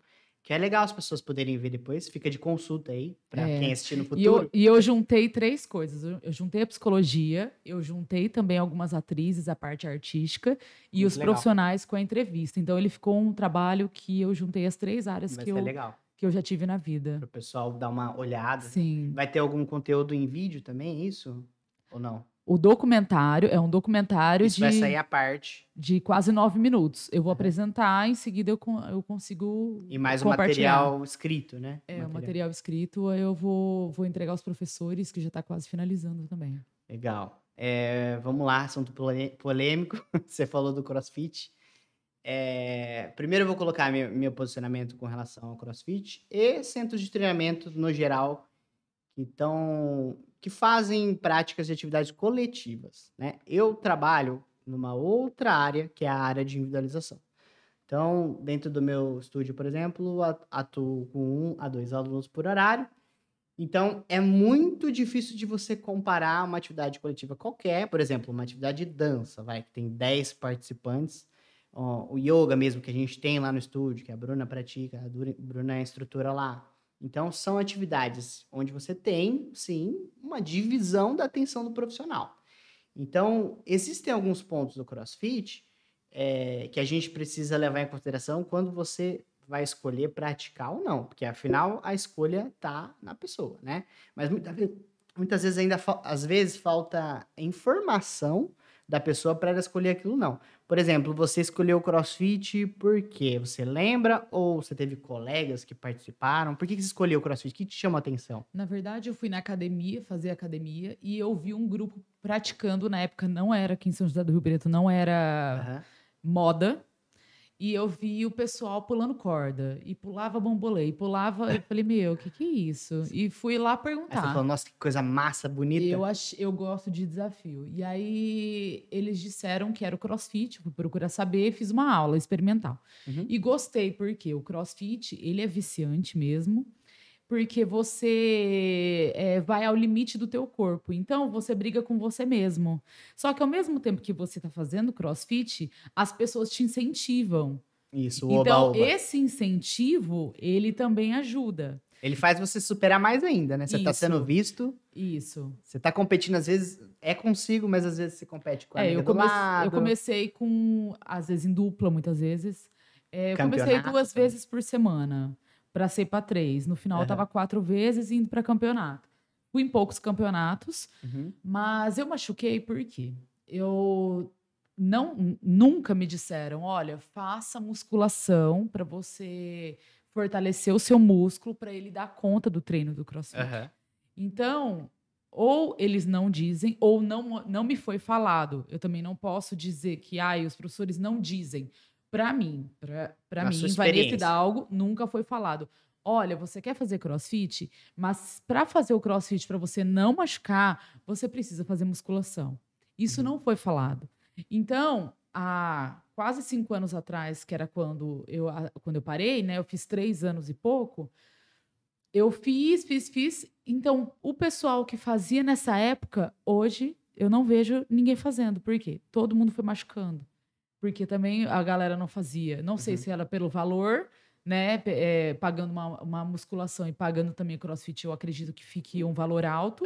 Que é legal as pessoas poderem ver depois. Fica de consulta aí, para quem assistir no E eu, futuro. e eu juntei 3 coisas. Eu juntei a psicologia, eu juntei também algumas atrizes, a parte artística, e Muito os legal. profissionais com a entrevista. Então, ele ficou um trabalho que eu juntei as 3 áreas Vai que ser eu, legal. que eu já tive na vida. Para o pessoal dar uma olhada. Sim. Vai ter algum conteúdo em vídeo também, isso? Ou não? O documentário é um documentário Isso vai sair à parte. de quase 9 minutos. Eu vou Uhum. apresentar, em seguida eu consigo E mais o compartilhar. material escrito, né? O material escrito eu vou entregar aos professores, que já está quase finalizando também. Legal. Vamos lá, assunto polêmico. Você falou do CrossFit. Primeiro eu vou colocar meu posicionamento com relação ao CrossFit e centros de treinamento no geral que fazem práticas de atividades coletivas, né? Eu trabalho numa outra área, que é a área de individualização. Então, dentro do meu estúdio, por exemplo, atuo com 1 a 2 alunos por horário. Então, é muito difícil de você comparar uma atividade coletiva qualquer, por exemplo, uma atividade de dança, que tem 10 participantes, o yoga mesmo que a gente tem lá no estúdio, que a Bruna pratica, a Bruna é a instrutora lá. Então, são atividades onde você tem, sim, uma divisão da atenção do profissional. Então, existem alguns pontos do CrossFit que a gente precisa levar em consideração quando você vai escolher praticar ou não, porque afinal a escolha está na pessoa, né? Mas muitas vezes às vezes falta informação da pessoa para ela escolher aquilo não. Por exemplo, você escolheu o CrossFit por quê? Você lembra ou você teve colegas que participaram? Por que você escolheu o CrossFit? O que te chamou a atenção? Na verdade, eu fui na academia, fazer academia, e eu vi um grupo praticando, na época não era aqui em São José do Rio Preto, não era moda, e eu vi o pessoal pulando corda, e pulava bambolê, e pulava, eu falei, meu, o que é isso? E fui lá Aí você perguntar. falou, nossa, que coisa massa, bonita. Eu gosto de desafio. E aí eles disseram que era o CrossFit, eu fui procurar saber, fiz uma aula experimental. E gostei, porque o CrossFit, ele é viciante mesmo, porque você vai ao limite do teu corpo. Então, você briga com você mesmo. Só que ao mesmo tempo que você está fazendo CrossFit, as pessoas te incentivam. Isso, Então, oba-oba. esse incentivo, ele também ajuda. Ele faz você superar mais ainda, né? Você está sendo visto. Isso. Você está competindo, às vezes, consigo, mas às vezes você compete com a amiga do lado. Eu comecei com, às vezes, em dupla, muitas vezes. Eu comecei 2 vezes por semana, para ser para 3. No final, eu estava 4 vezes indo para campeonato. Fui em poucos campeonatos, mas eu machuquei por quê? Nunca me disseram, olha, faça musculação para você fortalecer o seu músculo para ele dar conta do treino do CrossFit. Então, ou eles não dizem, ou não me foi falado. Eu também não posso dizer que os professores não dizem. Para mim, Vanessa Hidalgo, nunca foi falado. Olha, você quer fazer CrossFit, mas para fazer o CrossFit, para você não machucar, você precisa fazer musculação. Isso não foi falado. Então, há quase 5 anos atrás, que era quando eu parei, né? Eu fiz 3 anos e pouco. Eu fiz. Então, o pessoal que fazia nessa época, hoje, eu não vejo ninguém fazendo. Por quê? Todo mundo foi machucando. Porque também a galera não fazia. Não sei se era pelo valor, né? Pagando uma musculação e pagando também CrossFit, eu acredito que fique um valor alto.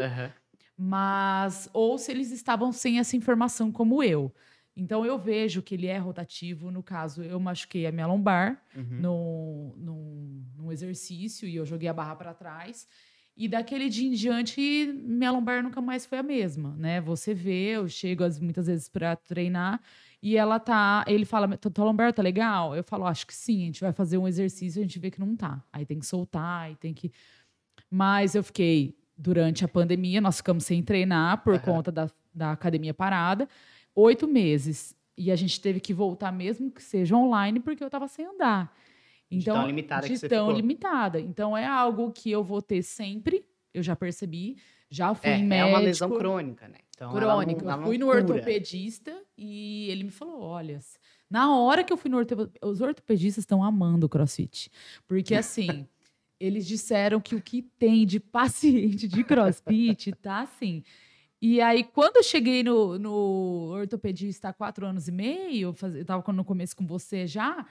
Mas, ou se eles estavam sem essa informação como eu. Então, eu vejo que ele é rotativo. No caso, eu machuquei a minha lombar num exercício e eu joguei a barra para trás. E daquele dia em diante, minha lombar nunca mais foi a mesma, né? Você vê, eu chego muitas vezes para treinar e ele fala, tua lombar tá legal? Eu falo, acho que sim, a gente vai fazer um exercício e a gente vê que não tá. Aí tem que soltar, aí tem que... Mas eu fiquei, durante a pandemia, nós ficamos sem treinar por conta da academia parada, 8 meses. E a gente teve que voltar mesmo que seja online, porque eu estava sem andar. Então, de tão limitada que você ficou. Limitada. Então, é algo que eu vou ter sempre, eu já percebi, já fui em médico. É uma lesão crônica, né? Então, crônica. Eu fui no ortopedista e ele me falou, olha, na hora que eu fui no ortopedista, os ortopedistas estão amando o CrossFit. Porque, assim, eles disseram que o que tem de paciente de CrossFit tá assim... E aí, quando eu cheguei no ortopedista há 4 anos e meio, eu estava no começo com você já,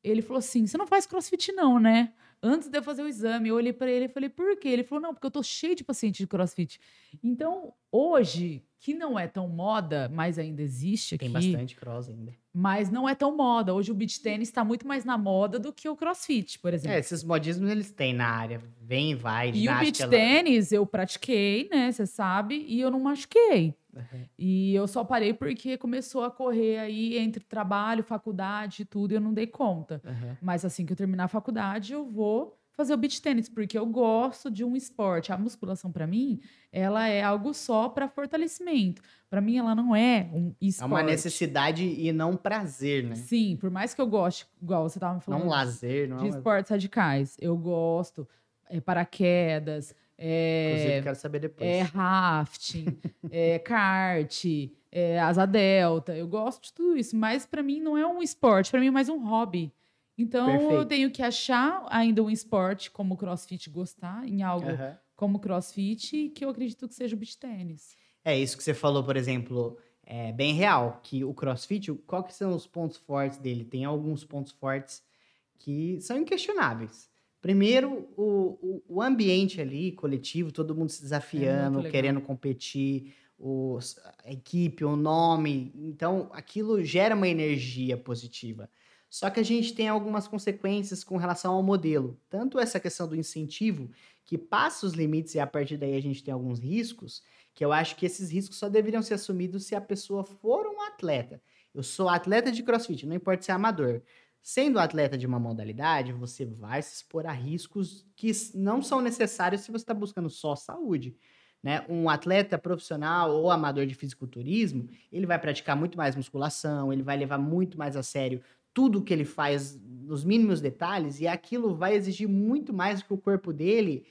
Ele falou assim, você não faz crossfit não, né? Antes de eu fazer o exame, eu olhei para ele e falei, por quê? Ele falou, não, porque eu tô cheio de paciente de crossfit. Então, hoje, que não é tão moda, mas ainda existe Tem aqui, bastante cross ainda. mas não é tão moda. Hoje o beach tennis está muito mais na moda do que o crossfit, por exemplo. Esses modismos eles têm na área. Vem e vai, E o beach ginástica. tennis eu pratiquei, né? Você sabe, e eu não machuquei. Uhum. E eu só parei porque começou a correr aí entre trabalho, faculdade e tudo, e eu não dei conta. Uhum. Mas assim que eu terminar a faculdade, eu vou fazer o beach tennis, porque eu gosto de um esporte. A musculação, para mim, ela é algo só para fortalecimento. Para mim, ela não é um É esporte. uma necessidade e não um prazer, né? Sim, por mais que eu goste, igual você estava me falando, Não um lazer, não de é uma... esportes radicais, eu gosto, paraquedas, Inclusive, quero saber depois. rafting, kart, asa delta, eu gosto de tudo isso, mas para mim não é um esporte, para mim é mais um hobby. Então eu Perfeito. tenho que achar ainda um esporte como o CrossFit, gostar em algo Uhum. como CrossFit, que eu acredito que seja o beach tennis. É isso que você falou, por exemplo, é bem real, que o CrossFit, qual que são os pontos fortes dele? Tem alguns pontos fortes que são inquestionáveis. Primeiro, o ambiente ali, coletivo, todo mundo se desafiando, legal. querendo competir, a equipe, o nome. Então, aquilo gera uma energia positiva. Só que a gente tem algumas consequências com relação ao modelo. Tanto essa questão do incentivo, que passa os limites e a partir daí a gente tem alguns riscos, que eu acho que esses riscos só deveriam ser assumidos se a pessoa for um atleta. Eu sou atleta de CrossFit, não importa se é amador. Sendo atleta de uma modalidade, você vai se expor a riscos que não são necessários se você está buscando só saúde. Né? Um atleta profissional ou amador de fisiculturismo, ele vai praticar muito mais musculação, ele vai levar muito mais a sério tudo que ele faz nos mínimos detalhes, e aquilo vai exigir muito mais do que o corpo dele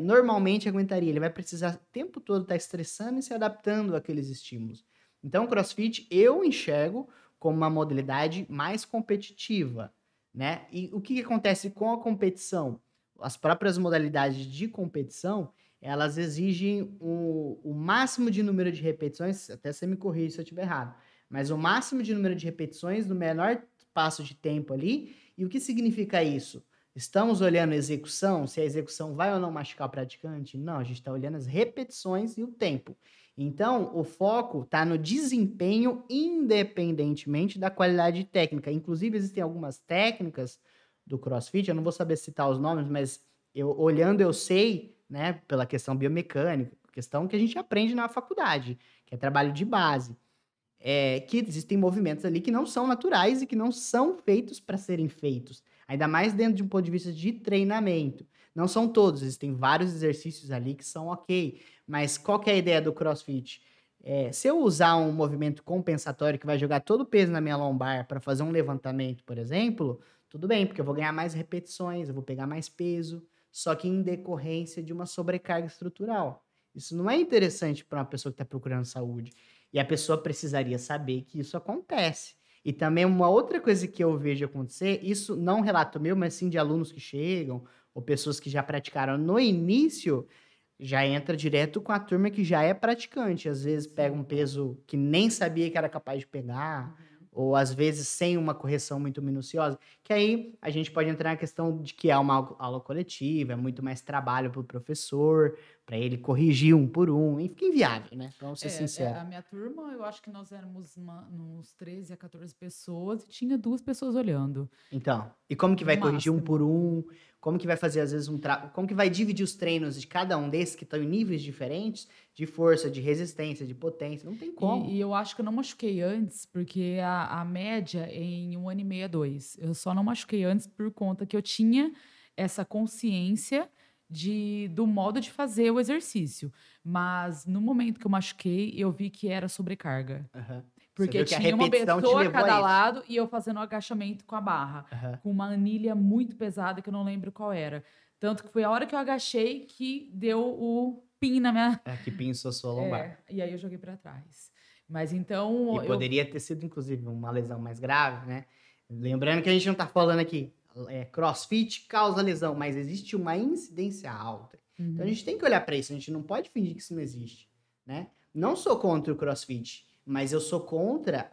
normalmente aguentaria. Ele vai precisar o tempo todo estar estressando e se adaptando àqueles estímulos. Então, o CrossFit eu enxergo como uma modalidade mais competitiva, né? E o que acontece com a competição? As próprias modalidades de competição, elas exigem o máximo de número de repetições, até você me corrige se eu estiver errado, mas o máximo de número de repetições no menor espaço de tempo ali. E o que significa isso? Estamos olhando a execução, se a execução vai ou não machucar o praticante? Não, a gente está olhando as repetições e o tempo. Então, o foco está no desempenho, independentemente da qualidade técnica. Inclusive, existem algumas técnicas do CrossFit, eu não vou saber citar os nomes, mas olhando eu sei, né, pela questão biomecânica, questão que a gente aprende na faculdade, que é trabalho de base, que existem movimentos ali que não são naturais e que não são feitos para serem feitos. Ainda mais dentro de um ponto de vista de treinamento. Não são todos, existem vários exercícios ali que são ok. Mas qual que é a ideia do CrossFit? Se eu usar um movimento compensatório que vai jogar todo o peso na minha lombar para fazer um levantamento, por exemplo, tudo bem, porque eu vou ganhar mais repetições, eu vou pegar mais peso, só que em decorrência de uma sobrecarga estrutural. Isso não é interessante para uma pessoa que está procurando saúde. E a pessoa precisaria saber que isso acontece. E também uma outra coisa que eu vejo acontecer, isso não é um relato meu, mas sim de alunos que chegam, ou pessoas que já praticaram no início, já entra direto com a turma que já é praticante. Às vezes pega um peso que nem sabia que era capaz de pegar, ou às vezes sem uma correção muito minuciosa, que aí a gente pode entrar na questão de que é uma aula coletiva, é muito mais trabalho para o professor, para ele corrigir um por um, e fica inviável, né? Vamos ser sinceros. A minha turma, eu acho que nós éramos uns 13 a 14 pessoas e tinha 2 pessoas olhando. Então, e como que vai No corrigir um máximo. por um? Como que vai fazer, às vezes, como que vai dividir os treinos de cada um desses que estão em níveis diferentes de força, de resistência, de potência? Não tem como. E eu acho que eu não machuquei antes, porque a média é em 1 ano e meio a 2. Eu só não machuquei antes por conta que eu tinha essa consciência do modo de fazer o exercício. Mas no momento que eu machuquei, eu vi que era sobrecarga. Aham. Porque Você viu que a tinha uma repetição te pessoa a levou a cada isso. lado e eu fazendo o agachamento com a barra. Aham. Com uma anilha muito pesada que eu não lembro qual era. Tanto que foi a hora que eu agachei que deu o pin na minha... Que pinçou sua lombar. E aí eu joguei pra trás. Mas então... E poderia ter sido, inclusive, uma lesão mais grave, né? Lembrando que a gente não tá falando aqui, CrossFit causa lesão, mas existe uma incidência alta. Então a gente tem que olhar para isso, a gente não pode fingir que isso não existe, né? Não sou contra o CrossFit, mas eu sou contra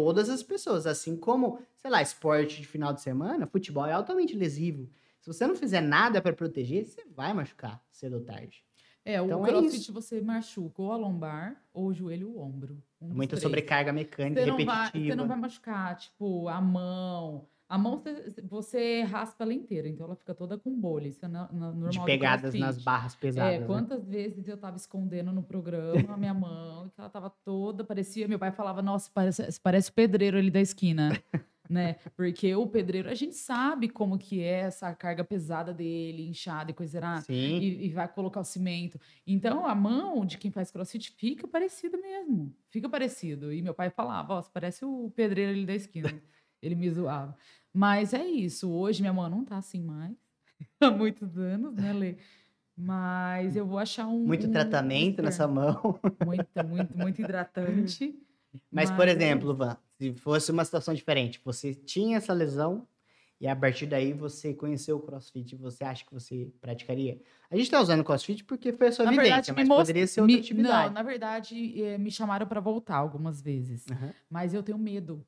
todas as pessoas. Assim como, sei lá, esporte de final de semana, futebol é altamente lesivo. Se você não fizer nada para proteger, você vai machucar cedo ou tarde. O Então é CrossFit isso. você machuca ou a lombar, ou o joelho ou o ombro. Um dos Muita três. sobrecarga mecânica Você não vai repetitiva. machucar, tipo, a mão. A mão você raspa ela inteira, então ela fica toda com bolha. Isso é De normal do pegadas nas CrossFit. barras pesadas, né? Quantas vezes eu tava escondendo no programa a minha mão, que ela tava toda, parecia, meu pai falava, nossa, parece o pedreiro ali da esquina, né? Porque o pedreiro, a gente sabe como que é essa carga pesada dele, inchada e coisa errada, Sim. e vai colocar o cimento. Então, a mão de quem faz CrossFit fica parecida mesmo, fica parecido. E meu pai falava, ó, parece o pedreiro ali da esquina. Ele me zoava. Mas é isso, hoje minha mão não tá assim mais, há muitos anos, né, Lê? Mas eu vou achar Muito tratamento nessa mão. muito hidratante. Mas, por Mas é exemplo, isso. Van, se fosse uma situação diferente, você tinha essa lesão e a partir daí você conheceu o CrossFit, você acha que você praticaria? A gente tá usando o CrossFit porque foi a sua Na vivência, verdade, mas poderia ser outra não, atividade. na verdade, me chamaram para voltar algumas vezes, Aham. mas eu tenho medo.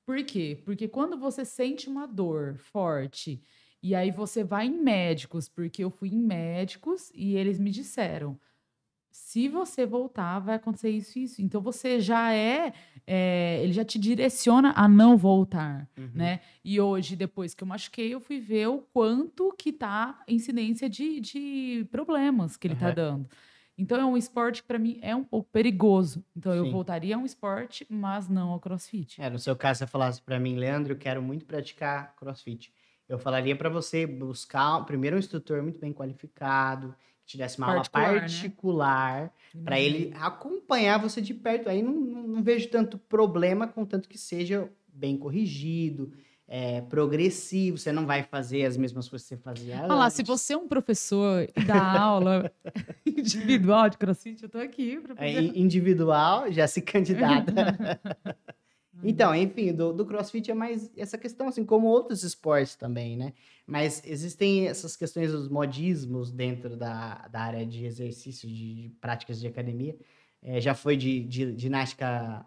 Por quê? Porque quando você sente uma dor forte e aí você vai em médicos, porque eu fui em médicos e eles me disseram: se você voltar, vai acontecer isso e isso. Então você já ele já te direciona a não voltar, Uhum. né? E hoje, depois que eu machuquei, eu fui ver o quanto que tá a incidência de problemas que ele tá Aham. dando. Então é um esporte que para mim é um pouco perigoso. Então eu Sim. voltaria a um esporte, mas não ao CrossFit. No seu caso, você falasse pra mim, Leandro, eu quero muito praticar CrossFit. Eu falaria pra você buscar primeiro um instrutor muito bem qualificado, que te desse uma aula Particular, né? particular, pra Imaginei. ele acompanhar você de perto. Aí não vejo tanto problema, contanto que seja bem corrigido, progressivo. Você não vai fazer as mesmas coisas que você fazia Ah lá, se antes. você é um professor e dá aula individual de CrossFit, eu tô aqui para fazer. Individual, já se candidata. Então, enfim, do CrossFit é mais essa questão, assim, como outros esportes também, né? Mas existem essas questões dos modismos dentro da área de exercício, de práticas de academia. Já foi de ginástica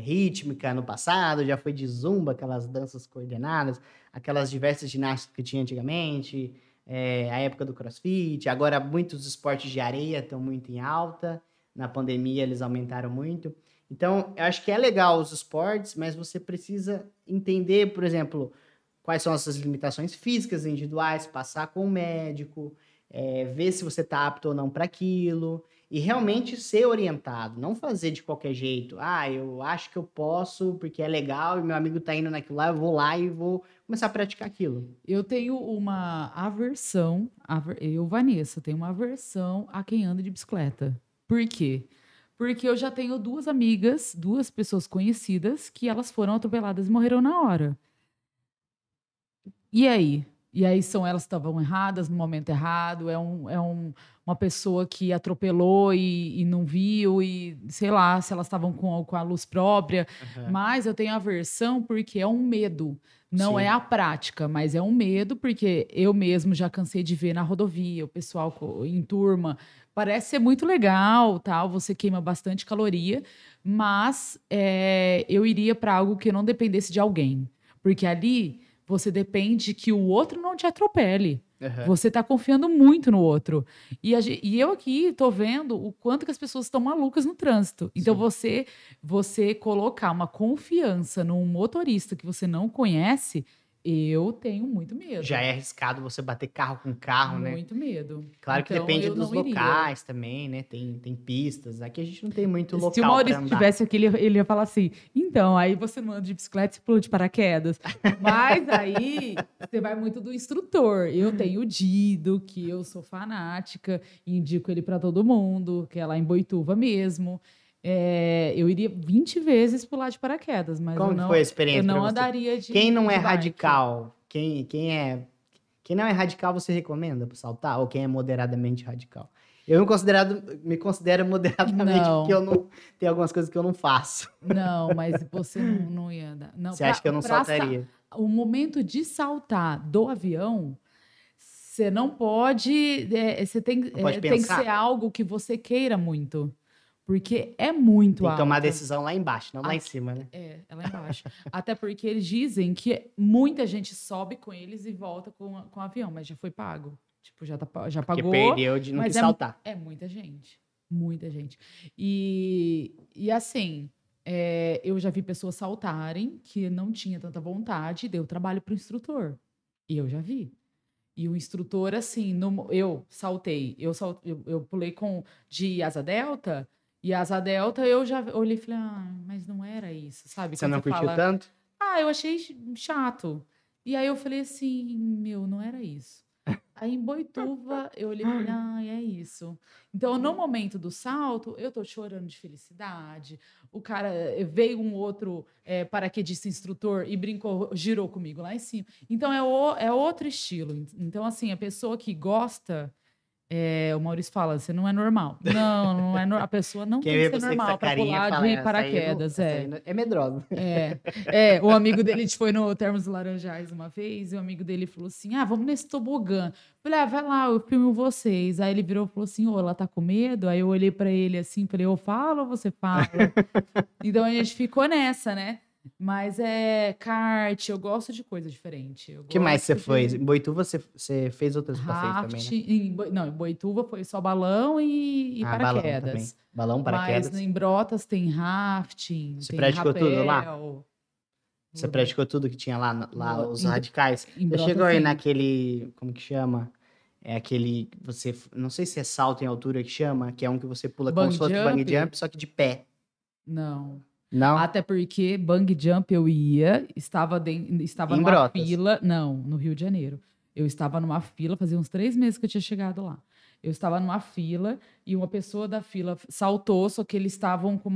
rítmica no passado, já foi de zumba, aquelas danças coordenadas, aquelas diversas ginásticas que tinha antigamente, a época do CrossFit. Agora, muitos esportes de areia estão muito em alta. Na pandemia, eles aumentaram muito. Então, eu acho que é legal os esportes, mas você precisa entender, por exemplo, quais são as suas limitações físicas individuais, passar com o médico, ver se você está apto ou não para aquilo, e realmente ser orientado, não fazer de qualquer jeito. Ah, eu acho que eu posso porque é legal e meu amigo está indo naquilo lá, eu vou lá e vou começar a praticar aquilo. Eu tenho uma aversão, Vanessa, tenho uma aversão a quem anda de bicicleta. Por quê? Porque eu já tenho duas amigas, duas pessoas conhecidas, que elas foram atropeladas e morreram na hora. E aí? E aí são elas que estavam erradas no momento errado, uma pessoa que atropelou e não viu, e sei lá se elas estavam com a luz própria. Uhum. Mas eu tenho aversão porque é um medo. Não Sim. é a prática, mas é um medo, porque eu mesmo já cansei de ver na rodovia, o pessoal em turma. Parece ser muito legal, tal, você queima bastante caloria, mas eu iria para algo que não dependesse de alguém. Porque ali você depende que o outro não te atropele. Uhum. Você está confiando muito no outro. E eu aqui estou vendo o quanto que as pessoas estão malucas no trânsito. Então, você colocar uma confiança num motorista que você não conhece, eu tenho muito medo. Já é arriscado você bater carro com carro, né? Muito medo. Claro que Então, depende eu dos não iria. locais também, né? Tem pistas. Aqui a gente não tem muito local Se o para Maurício andar. estivesse aqui, ele ia falar assim: então, aí você não anda de bicicleta e pula de paraquedas. Mas aí você vai muito do instrutor. Eu tenho o Dido, que eu sou fanática, indico ele para todo mundo, que é lá em Boituva mesmo. Eu iria 20 vezes pular de paraquedas, mas Como que foi a experiência eu não pra você? andaria de Quem não é de bike. radical? Quem não é radical, você recomenda para saltar? Ou quem é moderadamente radical? Eu me considero moderadamente Não. porque eu não tem algumas coisas que eu não faço. Não, mas você não ia andar. Não, Você acha que eu não saltaria? O momento de saltar do avião, você não pode. Você tem Não pode tem que pensar? ser algo que você queira muito. Porque é muito Tem que tomar a alta. decisão lá embaixo, não lá em cima, né? É lá embaixo. Até porque eles dizem que muita gente sobe com eles e volta com o avião, mas já foi pago. Tipo, já Porque pagou. perdeu de não mas quis saltar. É muita gente. Muita gente. E assim, eu já vi pessoas saltarem que não tinha tanta vontade e deu trabalho para o instrutor. E eu já vi. E o instrutor, assim, eu saltei, eu pulei de asa delta, e asa delta eu já olhei e falei, mas não era isso, sabe? Você Quando não curtiu fala, tanto? eu achei chato. E aí eu falei assim, meu, não era isso. Aí em Boituva eu olhei e falei, é isso. Então, no momento do salto, eu tô chorando de felicidade. O cara veio um outro paraquedista instrutor e brincou, girou comigo lá em cima. Então, é outro estilo. Então, assim, a pessoa que gosta, o Maurício fala, você não é normal. Não é a pessoa não Quem tem que vê ser você com essa normal para carinha pular fala, de essa aí paraquedas. é medrosa. O amigo dele, a gente foi no Termas dos Laranjais uma vez, e o amigo dele falou assim, vamos nesse tobogã. Eu falei, vai lá, eu filmo vocês. Aí ele virou e falou assim, ela tá com medo? Aí eu olhei pra ele assim, falei, eu falo ou você fala? Então a gente ficou nessa, né? Mas kart, eu gosto de coisa diferente. O que mais você foi? Em Boituva você fez outros passeios também, né? Não, em Boituva foi só balão e Balão também. paraquedas. Balão, paraquedas. Mas em Brotas tem rafting, Você tem praticou rapel. tudo lá? Você praticou tudo que tinha lá os radicais? Você chegou aí naquele, como que chama? É aquele, não sei se é salto em altura que chama, que é um que você pula como se fosse bungee jump, só que de pé. Não. Não? Até porque bungee jump eu estava numa Brotas. fila. Não, no Rio de Janeiro. Eu estava numa fila, fazia uns 3 meses que eu tinha chegado lá. Eu estava numa fila e uma pessoa da fila saltou, só que eles estavam com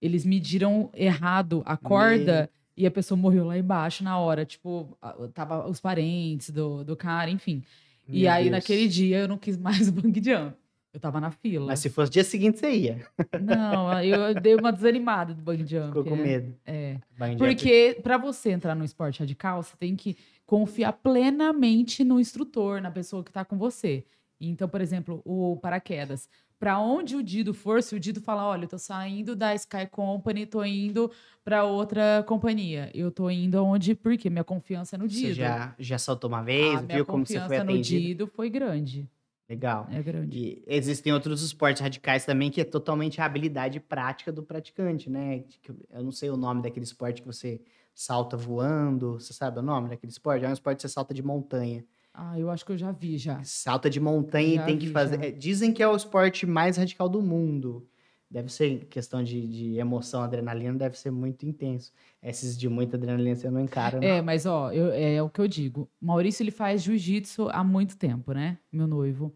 eles mediram errado a corda e a pessoa morreu lá embaixo na hora. Tipo, tava os parentes do cara, enfim. E aí, naquele dia, eu não quis mais bungee jump. Eu tava na fila. Mas se fosse dia seguinte, você ia. Não, eu dei uma desanimada do bungee jump. Ficou com medo. Porque para você entrar no esporte radical, você tem que confiar plenamente no instrutor, na pessoa que está com você. Então, por exemplo, o paraquedas. Para onde o Dido for, se o Dido falar, olha, eu tô saindo da Sky Company, tô indo para outra companhia. Eu tô indo aonde? Porque minha confiança é no Dido. Você já saltou uma vez, viu como você foi atendido? Minha confiança no Dido foi grande. Legal. É grande. E existem outros esportes radicais também que é totalmente a habilidade prática do praticante, né? Eu não sei o nome daquele esporte que você salta voando. Você sabe o nome daquele esporte? É um esporte que você salta de montanha. Eu acho que eu já vi, já. Salta de montanha e tem que fazer... Dizem que é o esporte mais radical do mundo. Deve ser questão de emoção, adrenalina, deve ser muito intenso. Esses de muita adrenalina você não encara, não. Mas é o que eu digo. O Maurício, ele faz jiu-jitsu há muito tempo, né? Meu noivo.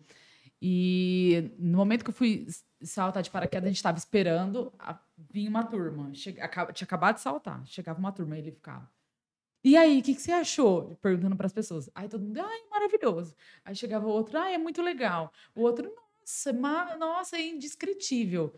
E no momento que eu fui saltar de paraquedas, a gente estava esperando, vinha uma turma. Tinha acabado de saltar. Chegava uma turma e ele ficava. E aí, o que você achou? Perguntando para as pessoas. Aí todo mundo, maravilhoso. Aí chegava o outro, é muito legal. O outro, nossa, é indescritível.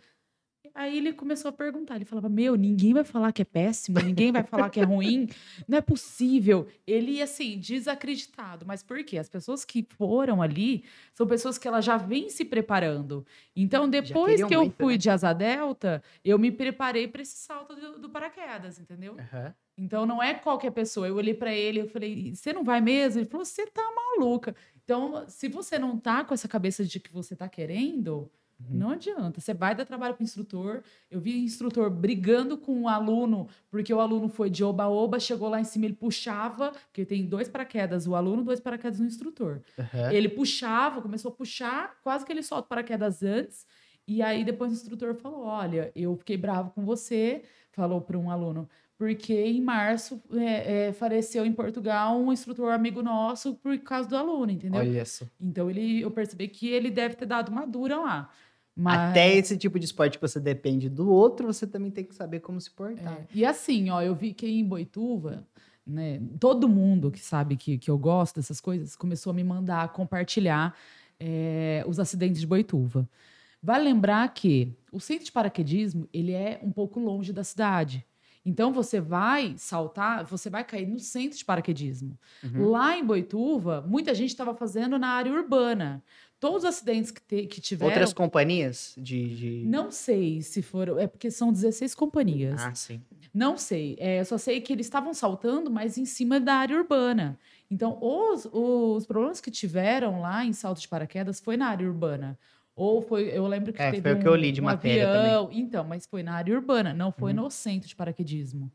Aí ele começou a perguntar, ele falava, ninguém vai falar que é péssimo, ninguém vai falar que é ruim, não é possível. Ele ia, assim, desacreditado. Mas por quê? As pessoas que foram ali são pessoas que elas já vêm se preparando. Então, depois que eu fui de asa delta, eu me preparei para esse salto do paraquedas, entendeu? Uhum. Então, não é qualquer pessoa. Eu olhei para ele, eu falei, você não vai mesmo? Ele falou, você tá maluca. Então, se você não tá com essa cabeça de que você tá querendo... Não adianta, você vai dar trabalho para o instrutor. Eu vi instrutor brigando com o aluno, porque o aluno foi de oba-oba, chegou lá em cima, ele puxava, porque tem 2 paraquedas, o aluno, 2 paraquedas no instrutor. Ele puxava, começou a puxar, quase que ele solta o paraquedas antes, e aí depois o instrutor falou, olha, eu fiquei bravo com você, falou para um aluno, porque em março faleceu em Portugal um instrutor amigo nosso por causa do aluno, entendeu? Olha só. Então eu percebi que ele deve ter dado uma dura lá. Mas... Até esse tipo de esporte que você depende do outro, você também tem que saber como se portar. E assim, eu vi que em Boituva, né, todo mundo que sabe que eu gosto dessas coisas começou a me mandar compartilhar os acidentes de Boituva. Vale lembrar que o centro de paraquedismo ele é um pouco longe da cidade. Então, você vai saltar, você vai cair no centro de paraquedismo. Lá em Boituva, muita gente estava fazendo na área urbana. Todos os acidentes que tiveram... Outras companhias Não sei se foram... É porque são 16 companhias. Ah, sim. Não sei. Eu só sei que eles estavam saltando, mas em cima da área urbana. Então, os problemas que tiveram lá em salto de paraquedas foi na área urbana. Ou foi... Eu lembro que teve foi o que eu li de matéria avião. também. Então, mas foi na área urbana, não foi no centro de paraquedismo.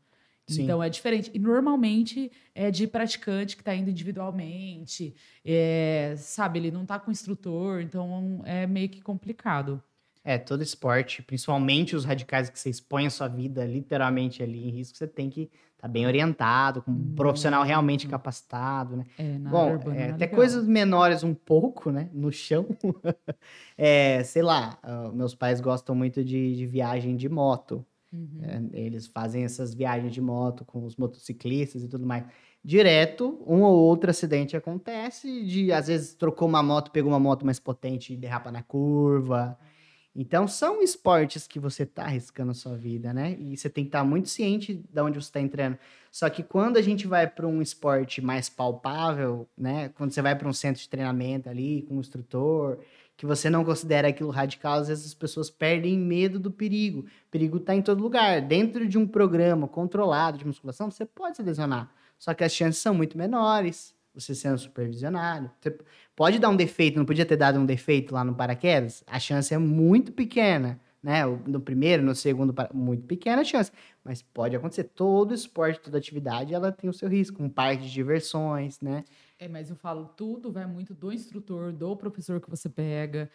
Sim. Então, é diferente. E, normalmente, é de praticante que está indo individualmente. Sabe, ele não está com instrutor. Então, é meio que complicado. Todo esporte, principalmente os radicais que você expõe a sua vida literalmente ali em risco, você tem que estar bem orientado, com um profissional realmente capacitado, né? Na área urbana não é até legal. coisas menores um pouco, né? No chão. Sei lá, meus pais gostam muito de viagem de moto. Eles fazem essas viagens de moto com os motociclistas e tudo mais. Direto, um ou outro acidente acontece, às vezes trocou uma moto, pegou uma moto mais potente e derrapa na curva. Então, são esportes que você está arriscando a sua vida, né? E você tem que estar muito ciente de onde você está entrando. Só que quando a gente vai para um esporte mais palpável, né? Quando você vai para um centro de treinamento ali, com um instrutor, que você não considera aquilo radical, às vezes as pessoas perdem medo do perigo. O perigo está em todo lugar. Dentro de um programa controlado de musculação, você pode se lesionar. Só que as chances são muito menores. Você sendo supervisionado. Você pode dar um defeito, não podia ter dado um defeito lá no paraquedas? A chance é muito pequena, né? No primeiro, no segundo, muito pequena a chance. Mas pode acontecer. Todo esporte, toda atividade, ela tem o seu risco. Um parque de diversões, né? Mas eu falo, tudo vai muito do instrutor, do professor que você pega.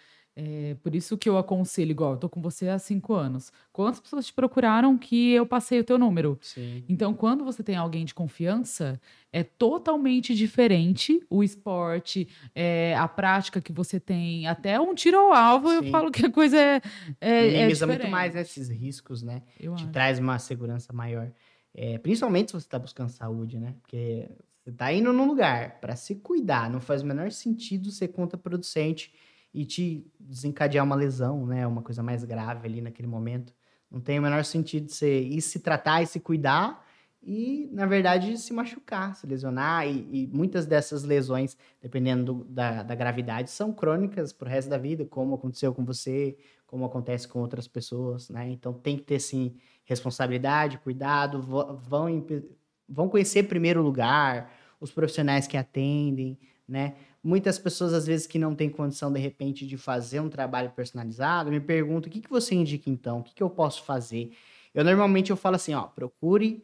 Por isso que eu aconselho, igual, eu tô com você há 5 anos. Quantas pessoas te procuraram que eu passei o teu número? Sim. Então, quando você tem alguém de confiança, é totalmente diferente o esporte, a prática que você tem. Até um tiro ao alvo, eu Sim. falo que a coisa Minimiza muito diferente. mais, né, esses riscos, né? Eu Te acho. traz uma segurança maior. Principalmente se você está buscando saúde, né? Porque você está indo num lugar para se cuidar, não faz o menor sentido ser contraproducente e te desencadear uma lesão, né? Uma coisa mais grave ali naquele momento. Não tem o menor sentido você ir se tratar e se cuidar e, na verdade, se machucar, se lesionar. E muitas dessas lesões, dependendo da gravidade, são crônicas pro resto da vida, como aconteceu com você, como acontece com outras pessoas, né? Então tem que ter, sim, responsabilidade, cuidado, vão conhecer primeiro o lugar, os profissionais que atendem, né? Muitas pessoas, às vezes, que não têm condição, de repente, de fazer um trabalho personalizado, me perguntam, o que você indica, então? O que eu posso fazer? Normalmente, eu falo assim, procure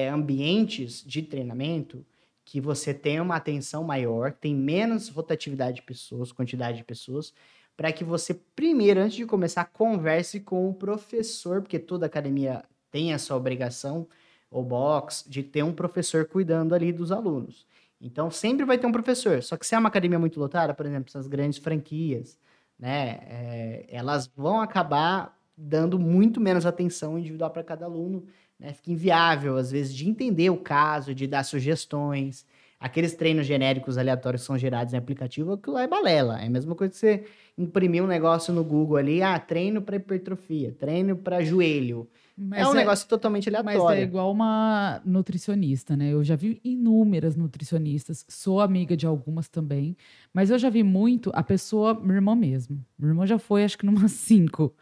ambientes de treinamento que você tenha uma atenção maior, que tem menos rotatividade de pessoas, quantidade de pessoas, para que você, primeiro, antes de começar, converse com o professor, porque toda academia tem essa obrigação, ou box, de ter um professor cuidando ali dos alunos. Então, sempre vai ter um professor. Só que se é uma academia muito lotada, por exemplo, essas grandes franquias, né, elas vão acabar dando muito menos atenção individual para cada aluno, né? Fica inviável, às vezes, de entender o caso, de dar sugestões. Aqueles treinos genéricos aleatórios que são gerados em aplicativo, aquilo lá é balela. É a mesma coisa que você imprimir um negócio no Google ali, treino para hipertrofia, treino para joelho. Mas é um negócio totalmente aleatório. Mas é igual uma nutricionista, né? Eu já vi inúmeras nutricionistas, sou amiga de algumas também, mas eu já vi muito a pessoa, minha irmã mesmo. Minha irmã já foi, acho que numas 5.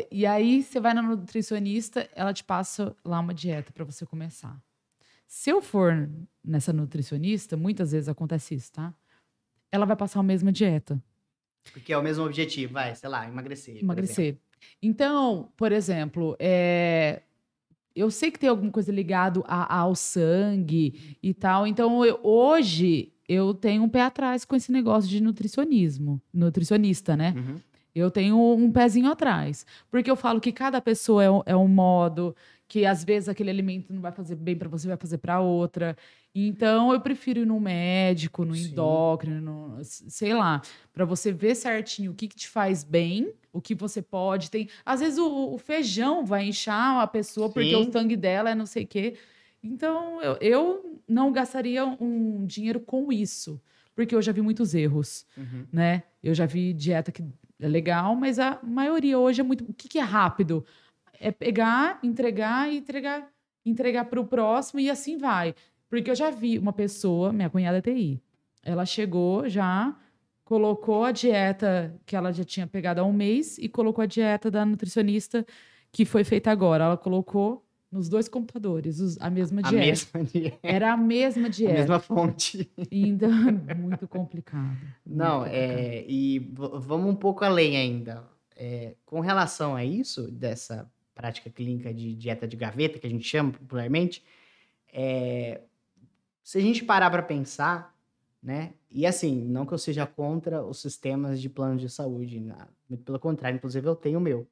E aí você vai na nutricionista, ela te passa lá uma dieta para você começar. Se eu for nessa nutricionista, muitas vezes acontece isso, tá? Ela vai passar a mesma dieta. Porque é o mesmo objetivo, sei lá, emagrecer. Emagrecer. Então, por exemplo, eu sei que tem alguma coisa ligada ao sangue e tal. Então, hoje, eu tenho um pé atrás com esse negócio de nutricionista, né? Uhum. Eu tenho um pezinho atrás. Porque eu falo que cada pessoa é um modo, que às vezes aquele alimento não vai fazer bem para você, vai fazer para outra. Então, eu prefiro ir num médico, no endócrino, sei lá, para você ver certinho o que te faz bem, o que você pode. Às vezes o feijão vai inchar a pessoa porque o sangue dela é não sei o quê. Então, eu não gastaria um dinheiro com isso, porque eu já vi muitos erros, né? Eu já vi dieta que é legal, mas a maioria hoje é muito... O que é rápido? É pegar, entregar para o próximo e assim vai. Porque eu já vi uma pessoa, minha cunhada é TI, ela chegou já colocou a dieta que ela já tinha pegado há um mês e colocou a dieta da nutricionista que foi feita agora. Ela colocou nos 2 computadores a mesma A dieta. mesma dieta. Era a mesma A dieta. mesma fonte. Então, muito complicado. Não, vamos um pouco além ainda. Com relação a isso, dessa prática clínica de dieta de gaveta, que a gente chama popularmente, se a gente parar para pensar, né? E assim, não que eu seja contra os sistemas de plano de saúde, muito pelo contrário, inclusive eu tenho o meu.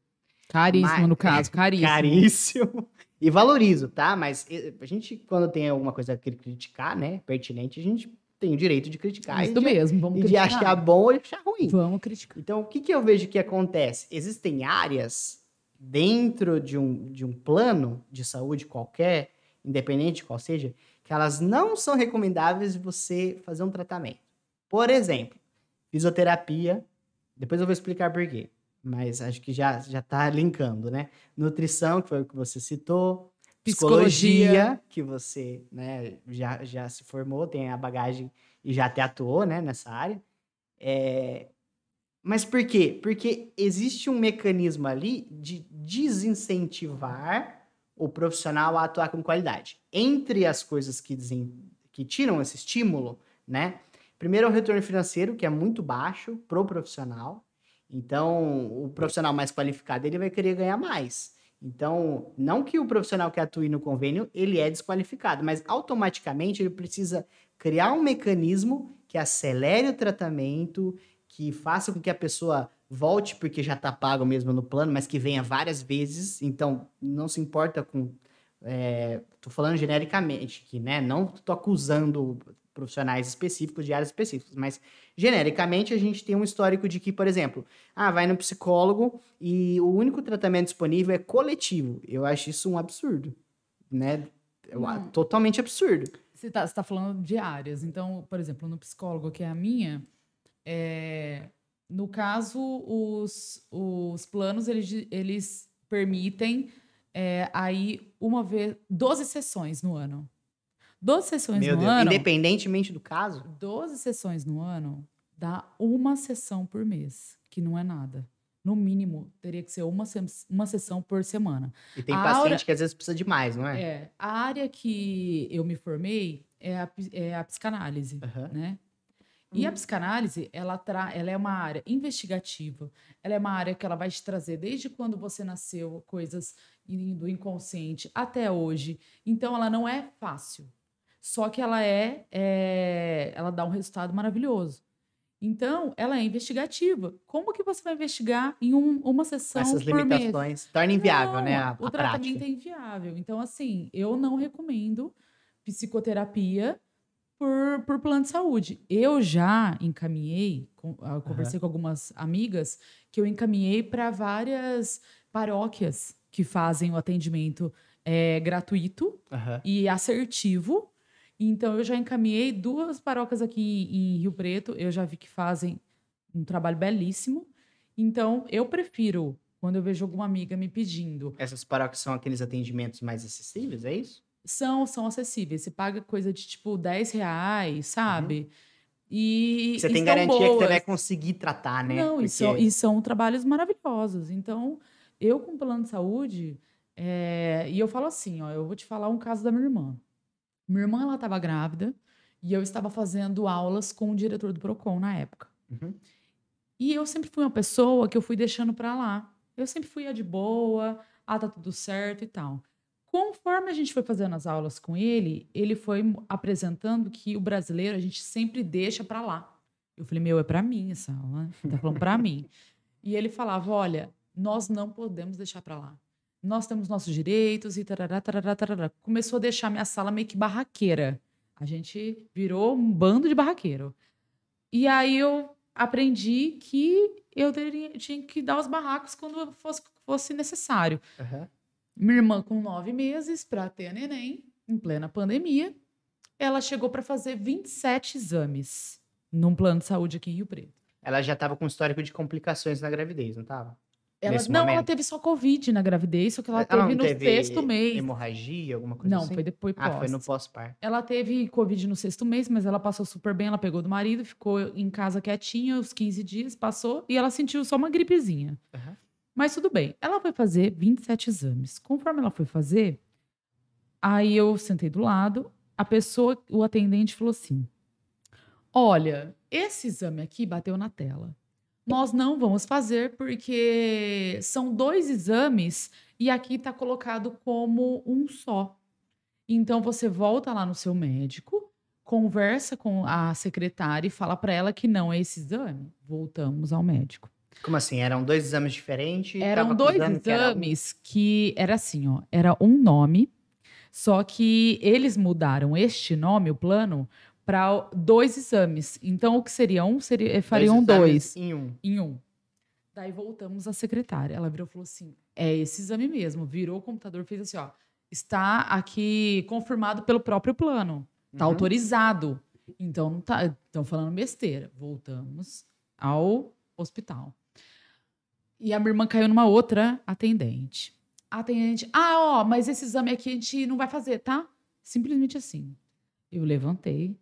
Caríssimo, no caso, caríssimo. Caríssimo. E valorizo, tá? Mas a gente, quando tem alguma coisa a criticar, né, pertinente, a gente tem o direito de criticar. Isso mesmo, vamos criticar. E de achar bom ou achar ruim. Vamos criticar. Então, o que eu vejo que acontece? Existem áreas dentro de um plano de saúde qualquer, independente de qual seja, que elas não são recomendáveis de você fazer um tratamento. Por exemplo, fisioterapia, depois eu vou explicar por quê, mas acho que já tá linkando, né? Nutrição, que foi o que você citou, psicologia, que você, né, já se formou, tem a bagagem e já até atuou, né, nessa área. Mas por quê? Porque existe um mecanismo ali de desincentivar o profissional a atuar com qualidade. Entre as coisas que tiram esse estímulo, né? Primeiro é o retorno financeiro, que é muito baixo pro profissional. Então, o profissional mais qualificado, ele vai querer ganhar mais. Então, não que o profissional que atue no convênio, ele é desqualificado, mas automaticamente ele precisa criar um mecanismo que acelere o tratamento, que faça com que a pessoa volte porque já está pago mesmo no plano, mas que venha várias vezes. Então, não se importa com... Tô falando genericamente aqui, né? Não tô acusando profissionais específicos de áreas específicas, mas genericamente a gente tem um histórico de que, por exemplo, vai no psicólogo e o único tratamento disponível é coletivo. Eu acho isso um absurdo, né? Totalmente absurdo. Você tá falando de áreas. Então, por exemplo, no psicólogo, que é a minha, no caso, os planos, eles permitem aí 12 sessões no ano. 12 sessões Meu no Deus, ano... independentemente do caso? 12 sessões no ano dá uma sessão por mês, que não é nada. No mínimo, teria que ser uma sessão por semana. E tem paciente que às vezes precisa de mais, não é? A área que eu me formei é a psicanálise, né? E a psicanálise, ela é uma área investigativa, ela é uma área que ela vai te trazer desde quando você nasceu, coisas do inconsciente até hoje. Então, ela não é fácil. Só que ela ela dá um resultado maravilhoso. Então, ela é investigativa. Como que você vai investigar em uma sessão essas por mês? limitações torna inviável, né, a O prática. tratamento é inviável. Então, assim, eu não recomendo psicoterapia por plano de saúde. Eu já encaminhei, eu conversei com algumas amigas, que eu encaminhei para várias paróquias que fazem o atendimento gratuito e assertivo. Então, eu já encaminhei 2 paróquias aqui em Rio Preto, eu já vi que fazem um trabalho belíssimo. Então, eu prefiro, quando eu vejo alguma amiga me pedindo... Essas paróquias são aqueles atendimentos mais acessíveis, é isso? São acessíveis. Você paga coisa de, tipo, R$10, sabe? E você tem garantia que você vai conseguir tratar, né? Não, porque... e são trabalhos maravilhosos. Então, eu com plano de saúde... e eu falo assim, ó, eu vou te falar um caso da minha irmã. Minha irmã, ela estava grávida e eu estava fazendo aulas com o diretor do Procon na época. E eu sempre fui uma pessoa que eu fui deixando para lá. Eu sempre fui de boa, tá tudo certo e tal. Conforme a gente foi fazendo as aulas com ele, ele foi apresentando que o brasileiro a gente sempre deixa para lá. Eu falei, é para mim essa aula, tá falando para mim. E ele falava, olha, nós não podemos deixar para lá. Nós temos nossos direitos e tarará, tarará, tarará. Começou a deixar minha sala meio que barraqueira. A gente virou um bando de barraqueiro. E aí eu aprendi que eu tinha que dar os barracos quando fosse necessário. Minha irmã, com 9 meses, para ter a neném, em plena pandemia, ela chegou para fazer 27 exames num plano de saúde aqui em Rio Preto. Ela já estava com histórico de complicações na gravidez, não estava? nesse Ela momento? teve só Covid na gravidez, só que ela Ela teve não no sexto teve mês. hemorragia, alguma coisa Não, assim? foi depois Ah, foi no pós. pós-parto. Ela teve Covid no sexto mês, mas ela passou super bem. Ela pegou do marido, ficou em casa quietinha, os 15 dias, passou e ela sentiu só uma gripezinha. Aham. Mas tudo bem. Ela foi fazer 27 exames. Conforme ela foi fazer, aí eu sentei do lado, a pessoa, o atendente falou assim: Olha, esse exame aqui bateu na tela. Nós não vamos fazer porque são 2 exames e aqui está colocado como um só. Então você volta lá no seu médico, conversa com a secretária e fala para ela que não é esse exame. Voltamos ao médico. Como assim? Eram 2 exames diferentes e Eram tava 2 acusando que era um? exames que era assim, ó, era um nome, só que eles mudaram este nome, o plano, para 2 exames. Então o que seria um, seria, 2 fariam exames 2 em um. em um. Daí voltamos à secretária. Ela virou e falou assim: é esse exame mesmo. Virou o computador, fez assim: ó, está aqui confirmado pelo próprio plano. Está Uhum. autorizado. Então não tá, estão falando besteira. Voltamos ao hospital. E a minha irmã caiu numa outra atendente. A atendente, ó, mas esse exame aqui a gente não vai fazer, tá? Simplesmente assim. Eu levantei,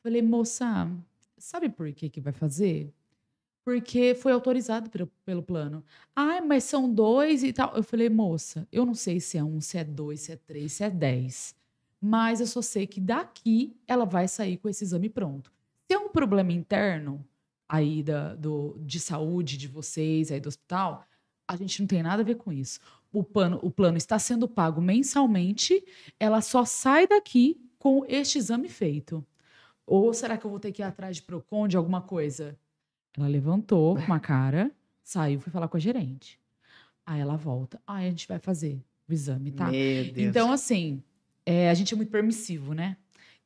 falei, moça, sabe por que que vai fazer? Porque foi autorizado pelo plano. Ah, mas são 2 e tal. Eu falei, moça, eu não sei se é 1, se é 2, se é 3, se é 10. Mas eu só sei que daqui ela vai sair com esse exame pronto. Se é um problema interno aí de saúde de vocês, aí do hospital, a gente não tem nada a ver com isso. O plano está sendo pago mensalmente, ela só sai daqui com este exame feito. Ou será que eu vou ter que ir atrás de Procon, de alguma coisa? Ela levantou com uma cara, saiu, foi falar com a gerente. Aí ela volta. A gente vai fazer o exame, tá? Meu Deus. Então, assim, a gente é muito permissivo, né?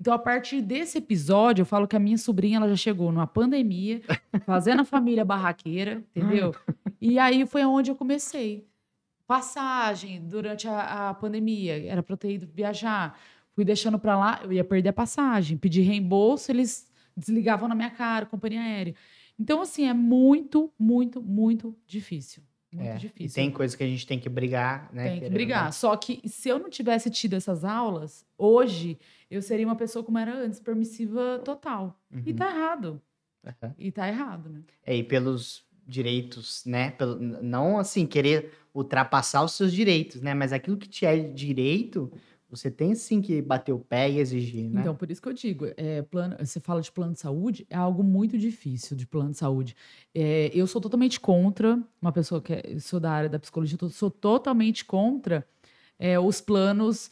Então, a partir desse episódio, eu falo que a minha sobrinha ela já chegou numa pandemia, fazendo a família barraqueira, entendeu? E aí foi onde eu comecei. Passagem durante a pandemia, era para eu ter ido viajar. Fui deixando para lá, eu ia perder a passagem. Pedi reembolso, eles desligavam na minha cara, companhia aérea. Então, assim, é muito, muito, muito difícil. Muito E difícil. tem coisa que a gente tem que brigar, né? Tem que querendo brigar. ou Só que se eu não tivesse tido essas aulas, hoje eu seria uma pessoa como era antes, permissiva total. não. E Uhum. tá errado. Aham. E tá errado, né? E pelos direitos, né? Não assim, querer ultrapassar os seus direitos, né? Mas aquilo que te é direito, você tem sim que bater o pé e exigir, né? Então, por isso que eu digo, você fala de plano de saúde, é algo muito difícil de plano de saúde. Eu sou totalmente contra, uma pessoa eu sou da área da psicologia, sou totalmente contra os planos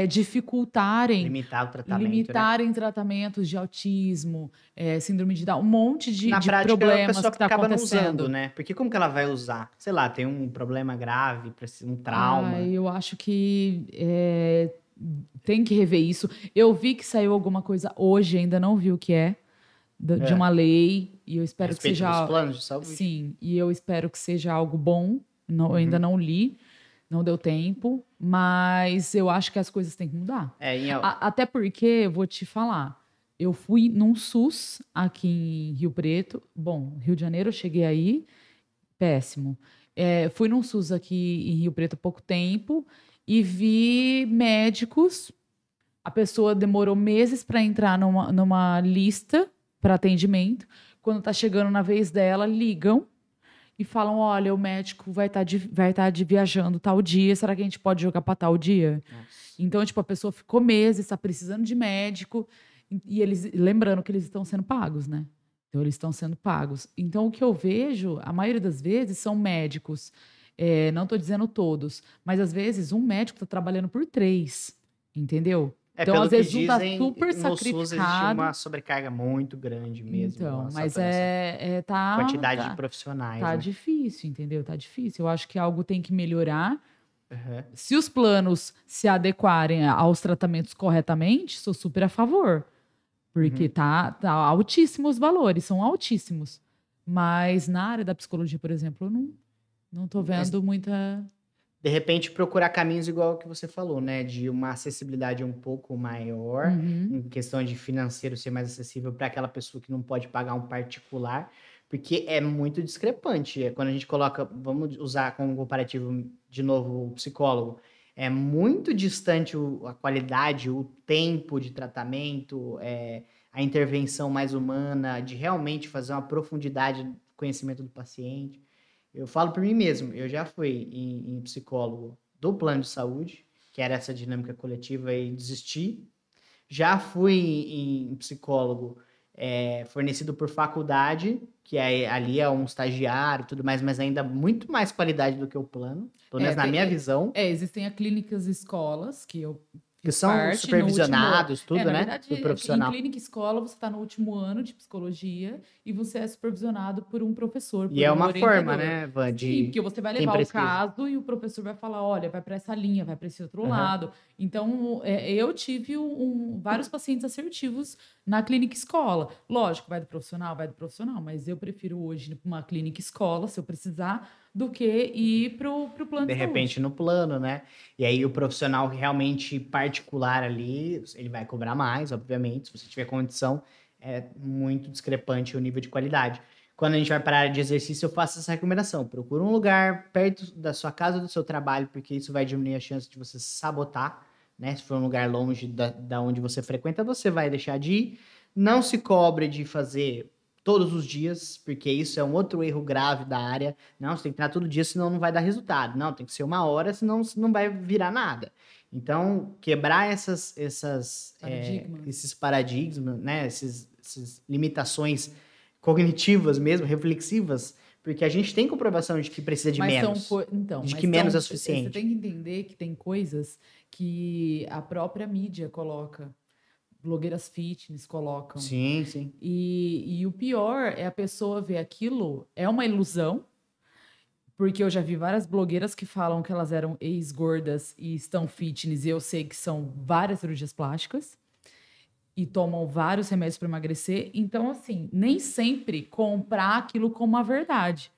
dificultarem, Limitar o tratamento, né? limitarem tratamentos de autismo, síndrome de Down, um monte Na de prática, a problemas pessoa que está acaba não usando, acontecendo. né? Porque como que ela vai usar? Sei lá, tem um problema grave, um trauma. Eu acho que tem que rever isso. Eu vi que saiu alguma coisa hoje, ainda não vi o que é, de É. uma lei, e eu A espero que respeito seja. dos planos de saúde? Sim, e eu espero que seja algo bom. Não, eu ainda Uhum. não li, não deu tempo, mas eu acho que as coisas têm que mudar. Até porque, eu vou te falar, eu fui num SUS aqui em Rio Preto. Bom, Rio de Janeiro, eu cheguei aí, péssimo. Fui num SUS aqui em Rio Preto há pouco tempo e vi médicos. A pessoa demorou meses para entrar numa lista para atendimento. Quando está chegando na vez dela, ligam e falam: olha, o médico vai estar viajando tal dia, será que a gente pode jogar para tal dia? Nossa. Então, tipo, a pessoa ficou meses, está precisando de médico, e eles, lembrando que eles estão sendo pagos, né? Então, eles estão sendo pagos. Então, o que eu vejo, a maioria das vezes, são médicos. Não estou dizendo todos, mas às vezes um médico está trabalhando por 3, entendeu? Então, pelo às que vezes, um está dizem, super no SUS existe sacrificado. uma sobrecarga muito grande mesmo. Então, só mas pela essa quantidade de profissionais, tá né? difícil, entendeu? Tá difícil. Eu acho que algo tem que melhorar. Uhum. Se os planos se adequarem aos tratamentos corretamente, sou super a favor. Porque tá altíssimos os valores, são altíssimos. Mas na área da psicologia, por exemplo, eu não tô vendo muita. De repente, procurar caminhos igual o que você falou, né? De uma acessibilidade um pouco maior, em questão de financeiro ser mais acessível para aquela pessoa que não pode pagar um particular. Porque é muito discrepante. Quando a gente coloca, vamos usar como comparativo de novo o psicólogo, é muito distante a qualidade, o tempo de tratamento, a intervenção mais humana, de realmente fazer uma profundidade do conhecimento do paciente. Eu falo por mim mesmo, eu já fui em psicólogo do plano de saúde, que era essa dinâmica coletiva, e desisti. Já fui em psicólogo fornecido por faculdade, que ali é um estagiário e tudo mais, mas ainda muito mais qualidade do que o plano, pelo menos na minha visão. Existem as clínicas escolas, que eu que são supervisionados, tudo, na né? verdade, do profissional. Em clínica escola, você está no último ano de psicologia e você é supervisionado por um professor, por E é um uma orientador. forma, né, Van, de Sim, porque você vai levar o caso e o professor vai falar, olha, vai para essa linha, vai para esse outro lado. Então, eu tive vários pacientes assertivos na clínica escola. Lógico, vai do profissional, mas eu prefiro hoje ir para uma clínica escola, se eu precisar, do que ir para o plano de saúde. De repente no plano, né? E aí o profissional realmente particular ali, ele vai cobrar mais, obviamente, se você tiver condição, é muito discrepante o nível de qualidade. Quando a gente vai para a área de exercício, eu faço essa recomendação. Procura um lugar perto da sua casa ou do seu trabalho, porque isso vai diminuir a chance de você sabotar, né? Se for um lugar longe da onde você frequenta, você vai deixar de ir. Não se cobre de fazer todos os dias, porque isso é um outro erro grave da área. Não, você tem que treinar todo dia, senão não vai dar resultado. Não, tem que ser 1 hora, senão não vai virar nada. Então, quebrar esses paradigmas, né? Essas limitações cognitivas mesmo, reflexivas, porque a gente tem comprovação de que precisa de menos. De que menos é suficiente. Você tem que entender que tem coisas que a própria mídia coloca. Blogueiras fitness colocam. Sim, sim. E o pior é a pessoa ver aquilo, é uma ilusão, porque eu já vi várias blogueiras que falam que elas eram ex-gordas e estão fitness, e eu sei que são várias cirurgias plásticas, e tomam vários remédios para emagrecer. Então, assim, nem sempre comprar aquilo como uma verdade.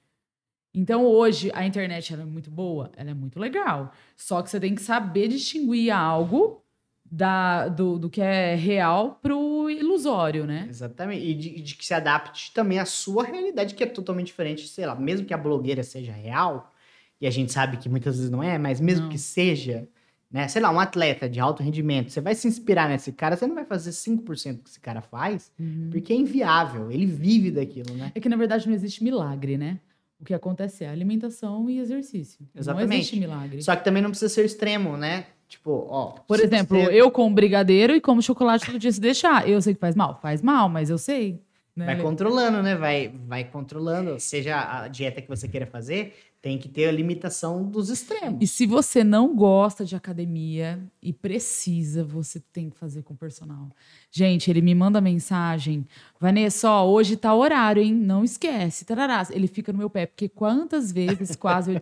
Então, hoje, a internet ela é muito boa, ela é muito legal, só que você tem que saber distinguir algo do que é real pro ilusório, né? Exatamente. E de que se adapte também à sua realidade, que é totalmente diferente, sei lá, mesmo que a blogueira seja real, e a gente sabe que muitas vezes não é, mas mesmo que seja, né, sei lá, um atleta de alto rendimento, você vai se inspirar nesse cara, você não vai fazer 5% que esse cara faz, porque é inviável, ele vive daquilo, né? É que, na verdade, não existe milagre, né? O que acontece é alimentação e exercício. Exatamente. Não existe milagre. Só que também não precisa ser extremo, né? Tipo, ó... Por exemplo, eu como brigadeiro e como chocolate todo dia se deixar. Eu sei que faz mal, mas eu sei. Né? Vai controlando, né? Vai controlando. Seja a dieta que você queira fazer, tem que ter a limitação dos extremos. E se você não gosta de academia e precisa, você tem que fazer com o personal. Gente, ele me manda mensagem. Vanessa, ó, hoje tá horário, hein? Não esquece. Tarará. Ele fica no meu pé, porque quantas vezes quase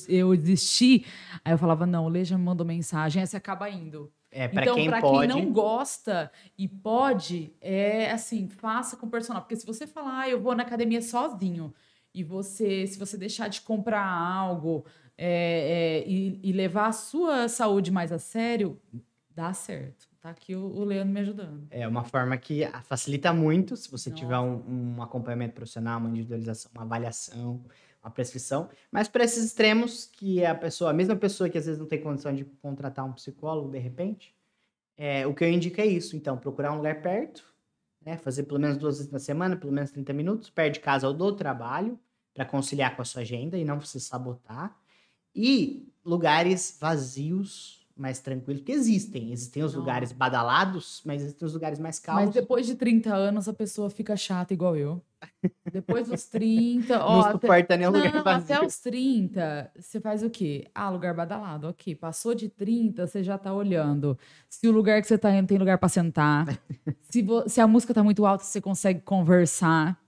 eu desisti. Aí eu falava, não, o Lê já me mandou mensagem, aí você acaba indo. Então, pra quem não gosta e pode, assim, faça com o personal. Porque se você falar, eu vou na academia sozinho, e se você deixar de comprar algo e levar a sua saúde mais a sério, dá certo. Tá aqui o Leandro me ajudando. É uma forma que facilita muito se você tiver um acompanhamento profissional, uma individualização, uma avaliação, uma prescrição. Mas para esses extremos, que a mesma pessoa que às vezes não tem condição de contratar um psicólogo de repente, o que eu indico é isso. Então, procurar um lugar perto, né, fazer pelo menos 2 vezes na semana, pelo menos 30 minutos, perto de casa ou do trabalho, para conciliar com a sua agenda e não se sabotar. E lugares vazios, mais tranquilos, porque existem os lugares badalados, mas existem os lugares mais calmos. Mas depois de 30 anos, a pessoa fica chata igual eu. Depois dos 30... não suporta nenhum lugar vazio. Até os 30, você faz o quê? Lugar badalado, ok. Passou de 30, você já tá olhando. Se o lugar que você tá indo tem lugar para sentar. se a música tá muito alta, você consegue conversar,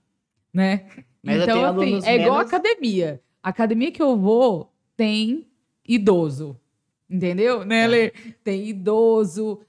né? Mas então, assim, igual academia. A academia que eu vou tem idoso. Entendeu? Né, Lê? Tem idoso,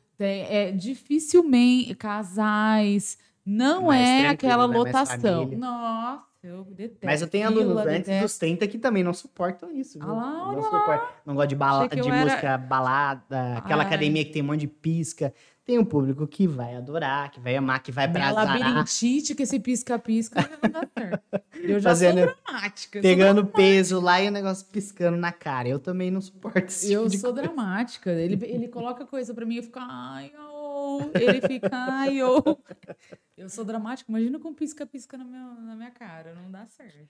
dificilmente casais, não é aquela lotação. Nossa, eu detesto. Mas eu tenho alunos fila, antes dos 30 que também não suportam isso, Ah viu? lá, Não olha suportam. Não gosta Achei que de eu música era... balada, aquela Ai, academia que tem um monte de pisca. Tem um público que vai adorar, que vai amar, que vai a minha pra azarar, labirintite, que esse pisca-pisca, já não dá certo. Eu já sou fazendo, dramática. pegando peso lá e o negócio piscando na cara. Eu também não suporto esse tipo Eu de sou coisa. dramática. Ele coloca coisa pra mim e eu fico, ai, oh. Ele fica, ai, oh. Eu sou dramática. Imagina com pisca-pisca na minha cara. Não dá certo.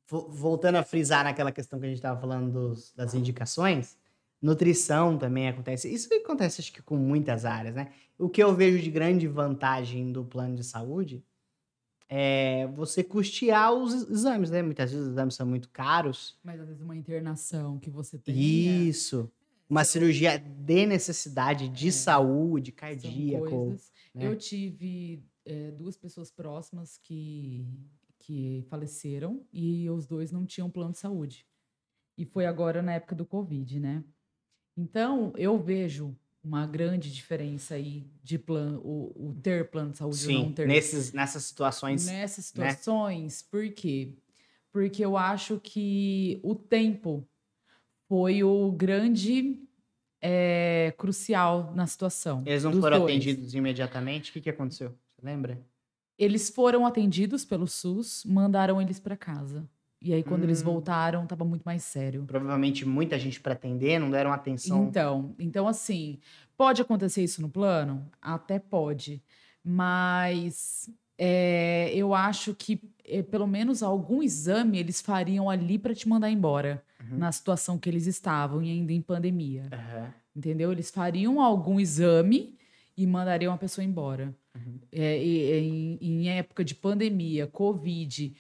Voltando a frisar naquela questão que a gente estava falando das indicações, nutrição também acontece. Isso acontece, acho que, com muitas áreas, né? O que eu vejo de grande vantagem do plano de saúde é você custear os exames, né? Muitas vezes os exames são muito caros. Mas às vezes uma internação que você tenha Isso. Uma são, cirurgia de necessidade de saúde, são cardíaco, coisas. né? Eu tive 2 pessoas próximas que faleceram e os 2 não tinham plano de saúde. E foi agora na época do Covid, né? Então, eu vejo uma grande diferença aí de plano, o ter plano de saúde ou não Sim, ter. nessas situações, Nessas né? situações, por quê? Porque eu acho que o tempo foi o grande crucial na situação Eles não dos foram 2. atendidos imediatamente. O que que aconteceu? Você lembra? Eles foram atendidos pelo SUS, mandaram eles para casa. E aí, quando eles voltaram, estava muito mais sério. Provavelmente muita gente para atender, não deram atenção. Então, assim, pode acontecer isso no plano? Até pode. Mas eu acho que pelo menos algum exame eles fariam ali para te mandar embora, na situação que eles estavam e ainda em pandemia. Aham. Entendeu? Eles fariam algum exame e mandariam a pessoa embora. Em época de pandemia, Covid,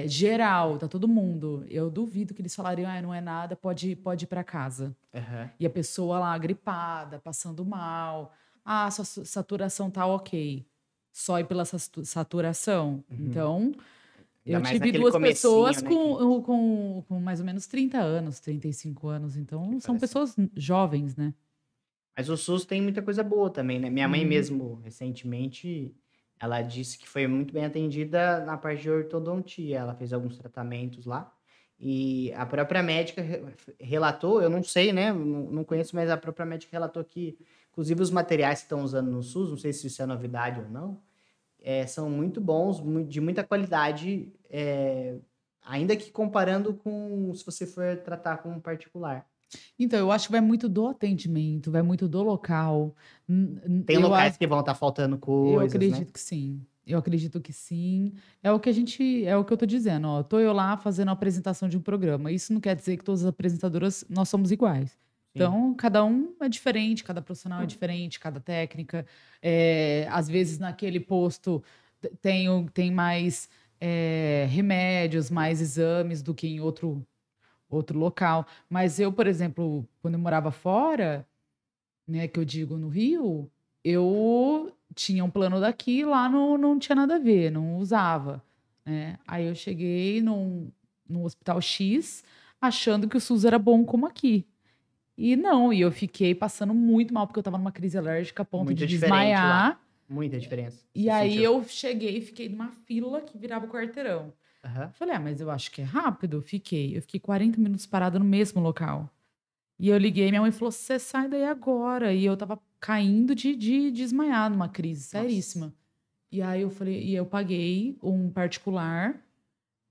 geral, tá todo mundo. Eu duvido que eles falariam, não é nada, pode ir para casa. Aham. E a pessoa lá gripada, passando mal. Ah, sua saturação tá ok. Só ir pela saturação. Então, Ainda eu mais tive naquele 2 comecinho, pessoas né? Que... com mais ou menos 30 anos, 35 anos. Então, são parece- pessoas jovens, né? Mas o SUS tem muita coisa boa também, né? Minha mãe Uhum. mesmo, recentemente, ela disse que foi muito bem atendida na parte de ortodontia. Ela fez alguns tratamentos lá. E a própria médica relatou, eu não sei, né? Não conheço, mas a própria médica relatou que, inclusive, os materiais que estão usando no SUS, não sei se isso é novidade ou não, são muito bons, de muita qualidade, ainda que comparando com se você for tratar com um particular. Então, eu acho que vai muito do atendimento, vai muito do local. Tem locais que vão estar faltando Eu coisas, né? acredito que sim. Eu acredito que sim. É o que eu tô dizendo, ó. Tô eu lá fazendo a apresentação de um programa. Isso não quer dizer que todas as apresentadoras nós somos iguais. Sim. Então, cada um é diferente, cada profissional é diferente, cada técnica. Às vezes, naquele posto tem mais remédios, mais exames do que em outro local. Mas eu, por exemplo, quando eu morava fora, né, que eu digo no Rio, eu tinha um plano daqui, lá não tinha nada a ver, não usava, né? Aí eu cheguei num hospital X, achando que o SUS era bom como aqui. E não, e eu fiquei passando muito mal, porque eu estava numa crise alérgica a ponto Muito de diferente lá. desmaiar. Muita diferença. E Você aí sentiu? eu cheguei e fiquei numa fila que virava o quarteirão. Aham. Falei, mas eu acho que é rápido. Eu fiquei 40 minutos parada no mesmo local. E eu liguei, minha mãe falou: você sai daí agora. E eu tava caindo de desmaiar numa crise seríssima. E aí eu falei, e eu paguei um particular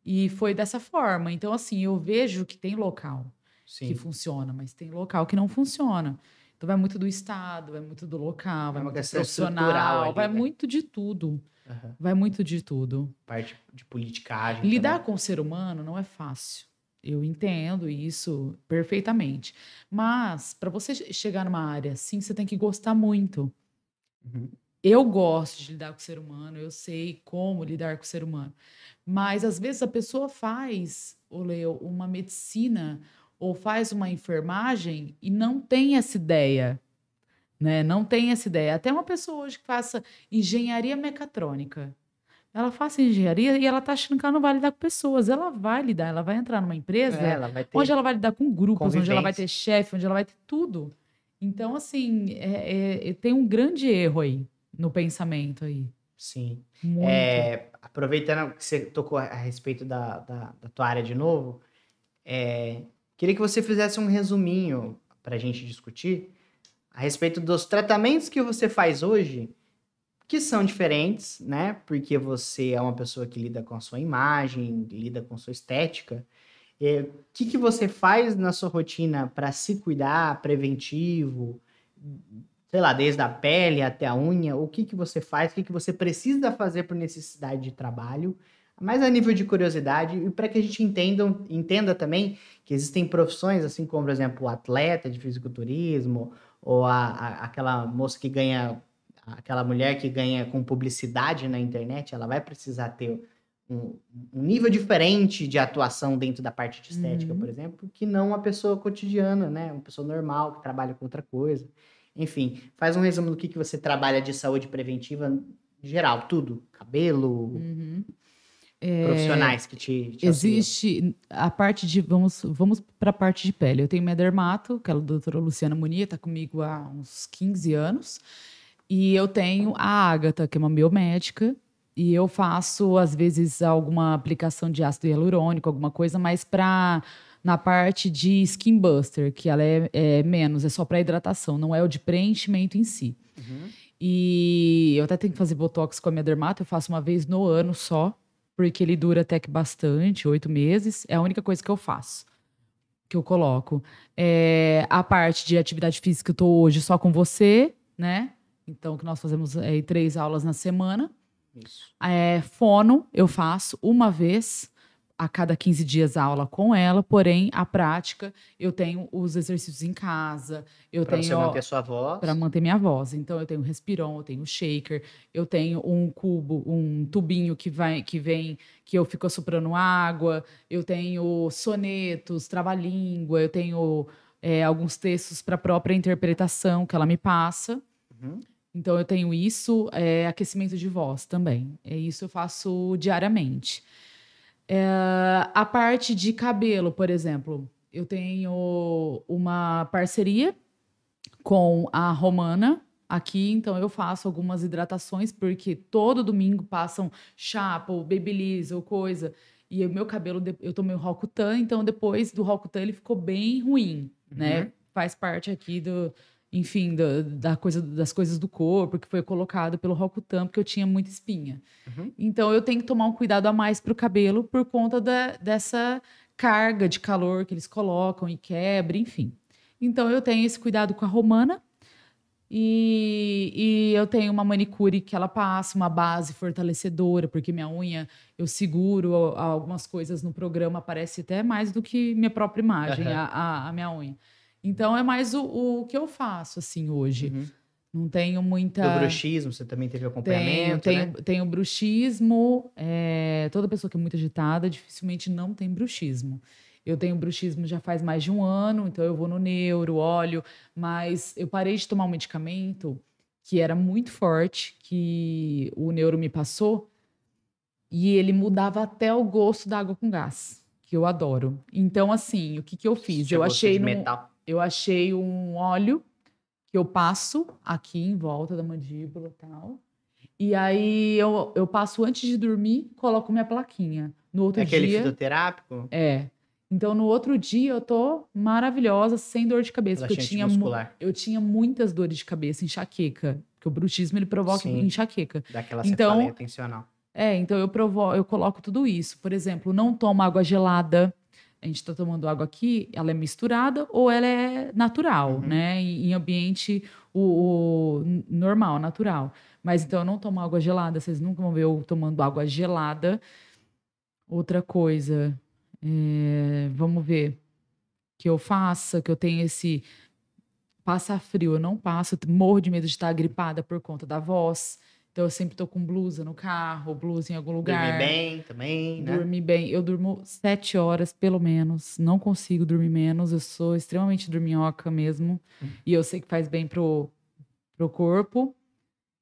e foi dessa forma. Então, assim, eu vejo que tem local que Sim. funciona, mas tem local que não funciona. Então vai muito do estado, vai muito do local, vai uma muito do questão estrutural profissional, ali, vai né? muito de tudo. Aham. Vai muito de tudo. Parte de politicagem Lidar também. com o ser humano não é fácil. Eu entendo isso perfeitamente. Mas, para você chegar numa área assim, você tem que gostar muito. Uhum. Eu gosto de lidar com o ser humano, eu sei como lidar com o ser humano. Mas, às vezes, a pessoa faz, Leo, uma medicina ou faz uma enfermagem e não tem essa ideia. Né? Não tem essa ideia. Até uma pessoa hoje que faça engenharia mecatrônica. Ela faz engenharia e ela tá achando que ela não vai lidar com pessoas. Ela vai lidar, ela vai entrar numa empresa Ela vai onde ter ela vai lidar com grupos, onde ela vai ter convivência. chefe, onde ela vai ter tudo. Então, assim, tem um grande erro aí no pensamento aí. Sim. Muito. Aproveitando que você tocou a respeito da tua área de novo, queria que você fizesse um resuminho para a gente discutir a respeito dos tratamentos que você faz hoje, que são diferentes, né? Porque você é uma pessoa que lida com a sua imagem, lida com a sua estética. O que você faz na sua rotina para se cuidar, preventivo, sei lá, desde a pele até a unha? O que você faz? O que você precisa fazer por necessidade de trabalho? Mais a nível de curiosidade e para que a gente entenda também que existem profissões, assim como, por exemplo, o atleta de fisiculturismo ou aquela moça que ganha, aquela mulher que ganha com publicidade na internet, ela vai precisar ter um, um nível diferente de atuação dentro da parte de estética, por exemplo, que não uma pessoa cotidiana, né? Uma pessoa normal que trabalha com outra coisa. Enfim, faz um resumo do que você trabalha de saúde preventiva em geral, tudo. Cabelo, profissionais que te auxiliam. Existe a parte de. Vamos para a parte de pele. Eu tenho minha dermato, que é a doutora Luciana Munier, está comigo há uns 15 anos. E eu tenho a Ágata, que é uma biomédica. E eu faço, às vezes, alguma aplicação de ácido hialurônico, alguma coisa, mas na parte de skin buster, que ela é menos, é só para hidratação, não é o de preenchimento em si. E eu até tenho que fazer botox com a minha dermato, eu faço uma vez no ano só, porque ele dura até que bastante, 8 meses. É a única coisa que eu faço, que eu coloco. A parte de atividade física, eu tô hoje só com você, né? Então, que nós fazemos 3 aulas na semana. Isso. Fono, eu faço uma vez a cada 15 dias a aula com ela, porém, a prática, eu tenho os exercícios em casa, Para você manter sua voz. Para manter minha voz. Então, eu tenho Respiron, eu tenho shaker, eu tenho um cubo, um tubinho que vem, que eu fico assoprando água, eu tenho sonetos, trava-língua, eu tenho alguns textos para a própria interpretação que ela me passa. Então, eu tenho isso, aquecimento de voz também. Isso eu faço diariamente. A parte de cabelo, por exemplo, eu tenho uma parceria com a Romana aqui, então eu faço algumas hidratações, porque todo domingo passam chapa ou babyliss ou coisa, e o meu cabelo, eu tomei o Roacutan, então depois do Roacutan ele ficou bem ruim, né? Faz parte aqui enfim, das coisas do corpo, que foi colocado pelo Roacutan, porque eu tinha muita espinha. Então, eu tenho que tomar um cuidado a mais para o cabelo por conta dessa carga de calor que eles colocam e quebra, enfim. Então, eu tenho esse cuidado com a Romana e eu tenho uma manicure que ela passa, uma base fortalecedora, porque minha unha, eu seguro algumas coisas no programa, aparece até mais do que minha própria imagem, a minha unha. Então, é mais o que eu faço, assim, hoje. Não tenho muita... Do bruxismo, você também teve acompanhamento, né? Tenho bruxismo. Toda pessoa que é muito agitada, dificilmente não tem bruxismo. Eu tenho bruxismo já faz mais de 1 ano, então eu vou no neuro, olho, mas eu parei de tomar um medicamento que era muito forte, que o neuro me passou, e ele mudava até o gosto da água com gás, que eu adoro. Então, assim, o que eu fiz? Eu achei um óleo que eu passo aqui em volta da mandíbula e tal. E aí eu passo antes de dormir, coloco minha plaquinha. No outro dia... Aquele fitoterápico? Então, no outro dia, eu tô maravilhosa, sem dor de cabeça. Porque eu tinha muitas dores de cabeça, enxaqueca. Porque o bruxismo, ele provoca enxaqueca. Daquela cefaleia tensional. Então eu coloco tudo isso. Por exemplo, não tomo água gelada. A gente está tomando água aqui, ela é misturada ou ela é natural, né? Em ambiente normal, natural. Mas então eu não tomo água gelada, vocês nunca vão ver eu tomando água gelada. Outra coisa, vamos ver, que eu faça, que eu tenho esse... Passa frio, eu não passo, eu morro de medo de estar gripada por conta da voz. Então, eu sempre tô com blusa no carro, blusa em algum lugar. Dormir bem também, né? Dormir bem. Eu durmo 7 horas, pelo menos. Não consigo dormir menos. Eu sou extremamente dorminhoca mesmo. E eu sei que faz bem pro corpo.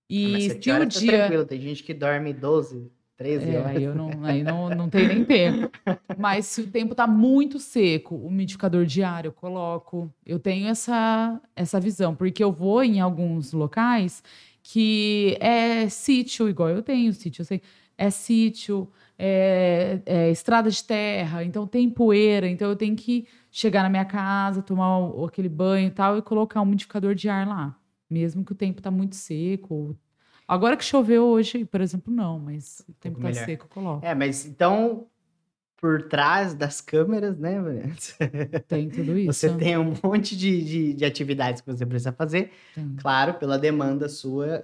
Mas 7 horas tá tranquilo. Tem gente que dorme 12, 13 horas. Aí não tem nem tempo. Mas se o tempo tá muito seco, o umidificador diário eu coloco. Eu tenho essa visão, porque eu vou em alguns locais que é sítio, igual eu tenho sítio, eu sei, é sítio, é estrada de terra, então tem poeira, então eu tenho que chegar na minha casa, tomar aquele banho e tal, e colocar um umidificador de ar lá, mesmo que o tempo tá muito seco. Agora que choveu hoje, por exemplo, não, mas o tempo tá melhor. seco, eu coloco. Mas então, por trás das câmeras, né, Vanessa? Tem tudo isso. Você tem um monte de atividades que você precisa fazer, Tem. claro, pela demanda sua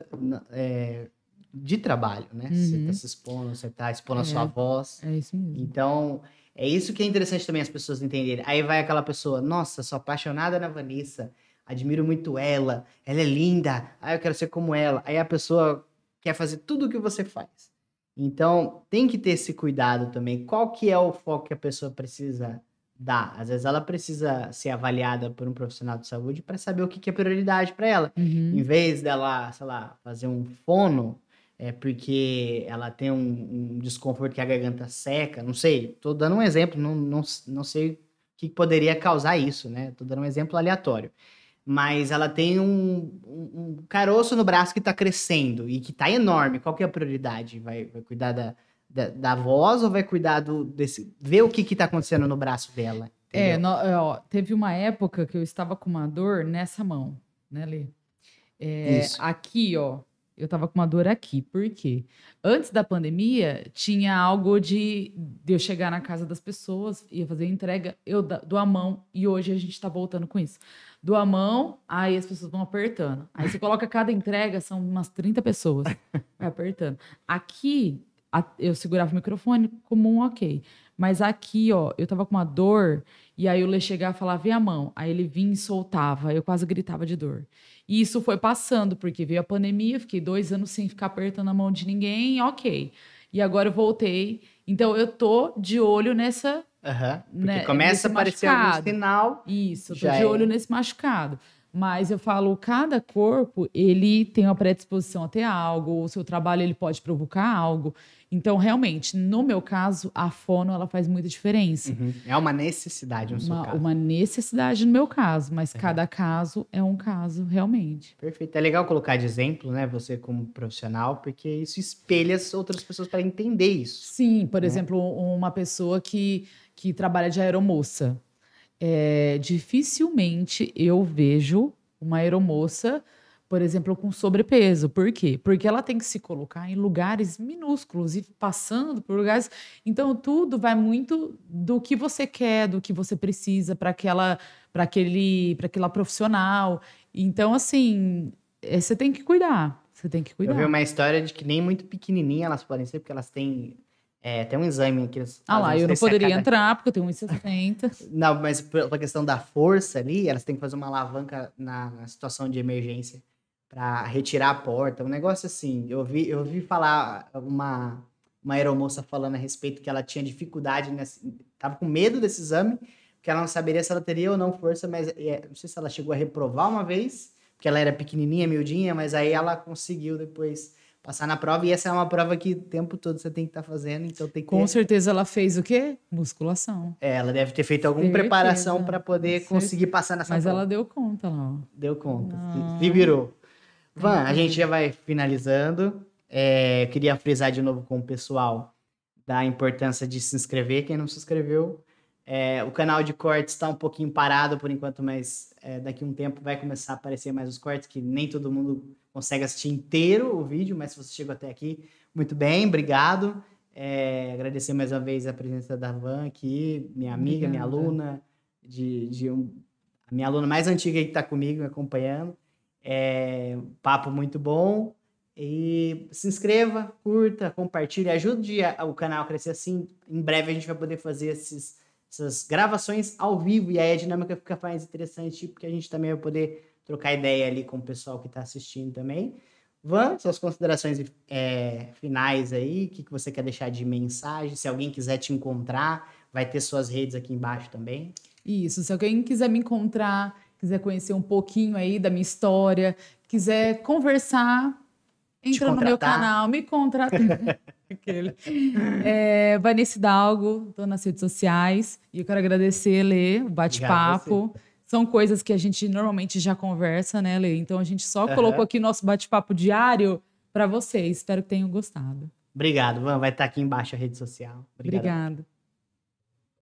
de trabalho, né? Você tá se expondo, você tá expondo a sua voz. É isso mesmo. Então, é isso que é interessante também as pessoas entenderem. Aí vai aquela pessoa, nossa, sou apaixonada na Vanessa, admiro muito ela é linda, eu quero ser como ela. Aí a pessoa quer fazer tudo o que você faz. Então, tem que ter esse cuidado também. Qual que é o foco que a pessoa precisa dar? Às vezes ela precisa ser avaliada por um profissional de saúde para saber o que é prioridade para ela. Em vez dela, sei lá, fazer um fono, porque ela tem um desconforto que a garganta seca, não sei, tô dando um exemplo, não sei o que poderia causar isso, né? Tô dando um exemplo aleatório. Mas ela tem um caroço no braço que tá crescendo e que tá enorme. Qual que é a prioridade? Vai cuidar da voz ou vai cuidar ver o que tá acontecendo no braço dela? Teve uma época que eu estava com uma dor nessa mão, né, Lê? Isso. Aqui, ó, eu tava com uma dor aqui. Por quê? Antes da pandemia, tinha algo de eu chegar na casa das pessoas, ia fazer entrega, eu dou a mão, e hoje a gente tá voltando com isso. Dou a mão, aí as pessoas vão apertando. Aí você coloca cada entrega, são umas 30 pessoas, vai apertando. Aqui, eu segurava o microfone como um ok. Mas aqui, ó, eu tava com uma dor, e aí o Lê chegava e falava, vê a mão. Aí ele vinha e soltava, eu quase gritava de dor. E isso foi passando, porque veio a pandemia, fiquei 2 anos sem ficar apertando a mão de ninguém, ok. E agora eu voltei. Então, eu tô de olho nessa... Porque começa a aparecer algum sinal. Isso, eu tô de olho nesse machucado. Mas eu falo, cada corpo, ele tem uma predisposição a ter algo, o seu trabalho ele pode provocar algo. Então, realmente, no meu caso, a fono, ela faz muita diferença. É uma necessidade no seu caso. Uma necessidade no meu caso, mas cada caso é um caso, realmente. Perfeito. É legal colocar de exemplo, né? Você como profissional, porque isso espelha as outras pessoas para entender isso. Sim, por exemplo, uma pessoa que trabalha de aeromoça. Dificilmente eu vejo uma aeromoça, por exemplo, com sobrepeso. Por quê? Porque ela tem que se colocar em lugares minúsculos e passando por lugares. Então, tudo vai muito do que você quer, do que você precisa para aquela profissional. Então, assim, você tem que cuidar. Você tem que cuidar. Eu vi uma história de que nem muito pequenininha elas podem ser, porque elas têm... tem um exame que eles fazem, eu não poderia entrar, porque eu tenho 1,60. Não, mas pela questão da força ali, elas têm que fazer uma alavanca na situação de emergência para retirar a porta. Um negócio assim, eu vi falar uma aeromoça falando a respeito que ela tinha dificuldade, tava com medo desse exame, porque ela não saberia se ela teria ou não força, mas não sei se ela chegou a reprovar uma vez, porque ela era pequenininha, miudinha, mas aí ela conseguiu depois passar na prova, e essa é uma prova que o tempo todo você tem que estar fazendo, então tem que Com certeza ela fez o quê? Musculação. Ela deve ter feito alguma preparação para poder conseguir passar nessa prova. Mas ela deu conta lá. Deu conta, se virou. Van, a gente já vai finalizando. Eu queria frisar de novo com o pessoal da importância de se inscrever, quem não se inscreveu. O canal de cortes está um pouquinho parado por enquanto, mas daqui a um tempo vai começar a aparecer mais os cortes, que nem todo mundo consegue assistir inteiro o vídeo, mas se você chegou até aqui, muito bem, obrigado. Agradecer mais uma vez a presença da Van aqui, minha amiga, minha aluna, a minha aluna mais antiga que está comigo, me acompanhando. Papo muito bom. E se inscreva, curta, compartilhe, ajude o canal a crescer assim. Em breve a gente vai poder fazer essas gravações ao vivo, e aí a dinâmica fica mais interessante, porque a gente também vai poder trocar ideia ali com o pessoal que está assistindo também. Van, suas considerações finais aí, o que você quer deixar de mensagem? Se alguém quiser te encontrar, vai ter suas redes aqui embaixo também. Isso, se alguém quiser me encontrar, quiser conhecer um pouquinho aí da minha história, quiser conversar, Entra no meu canal, me contrata. Vanessa Hidalgo, estou nas redes sociais. E eu quero agradecer, Lê, o bate-papo. São coisas que a gente normalmente já conversa, né, Lê? Então a gente só colocou aqui nosso bate-papo diário para vocês. Espero que tenham gostado. Obrigado, Van. Vai estar aqui embaixo a rede social. Obrigada.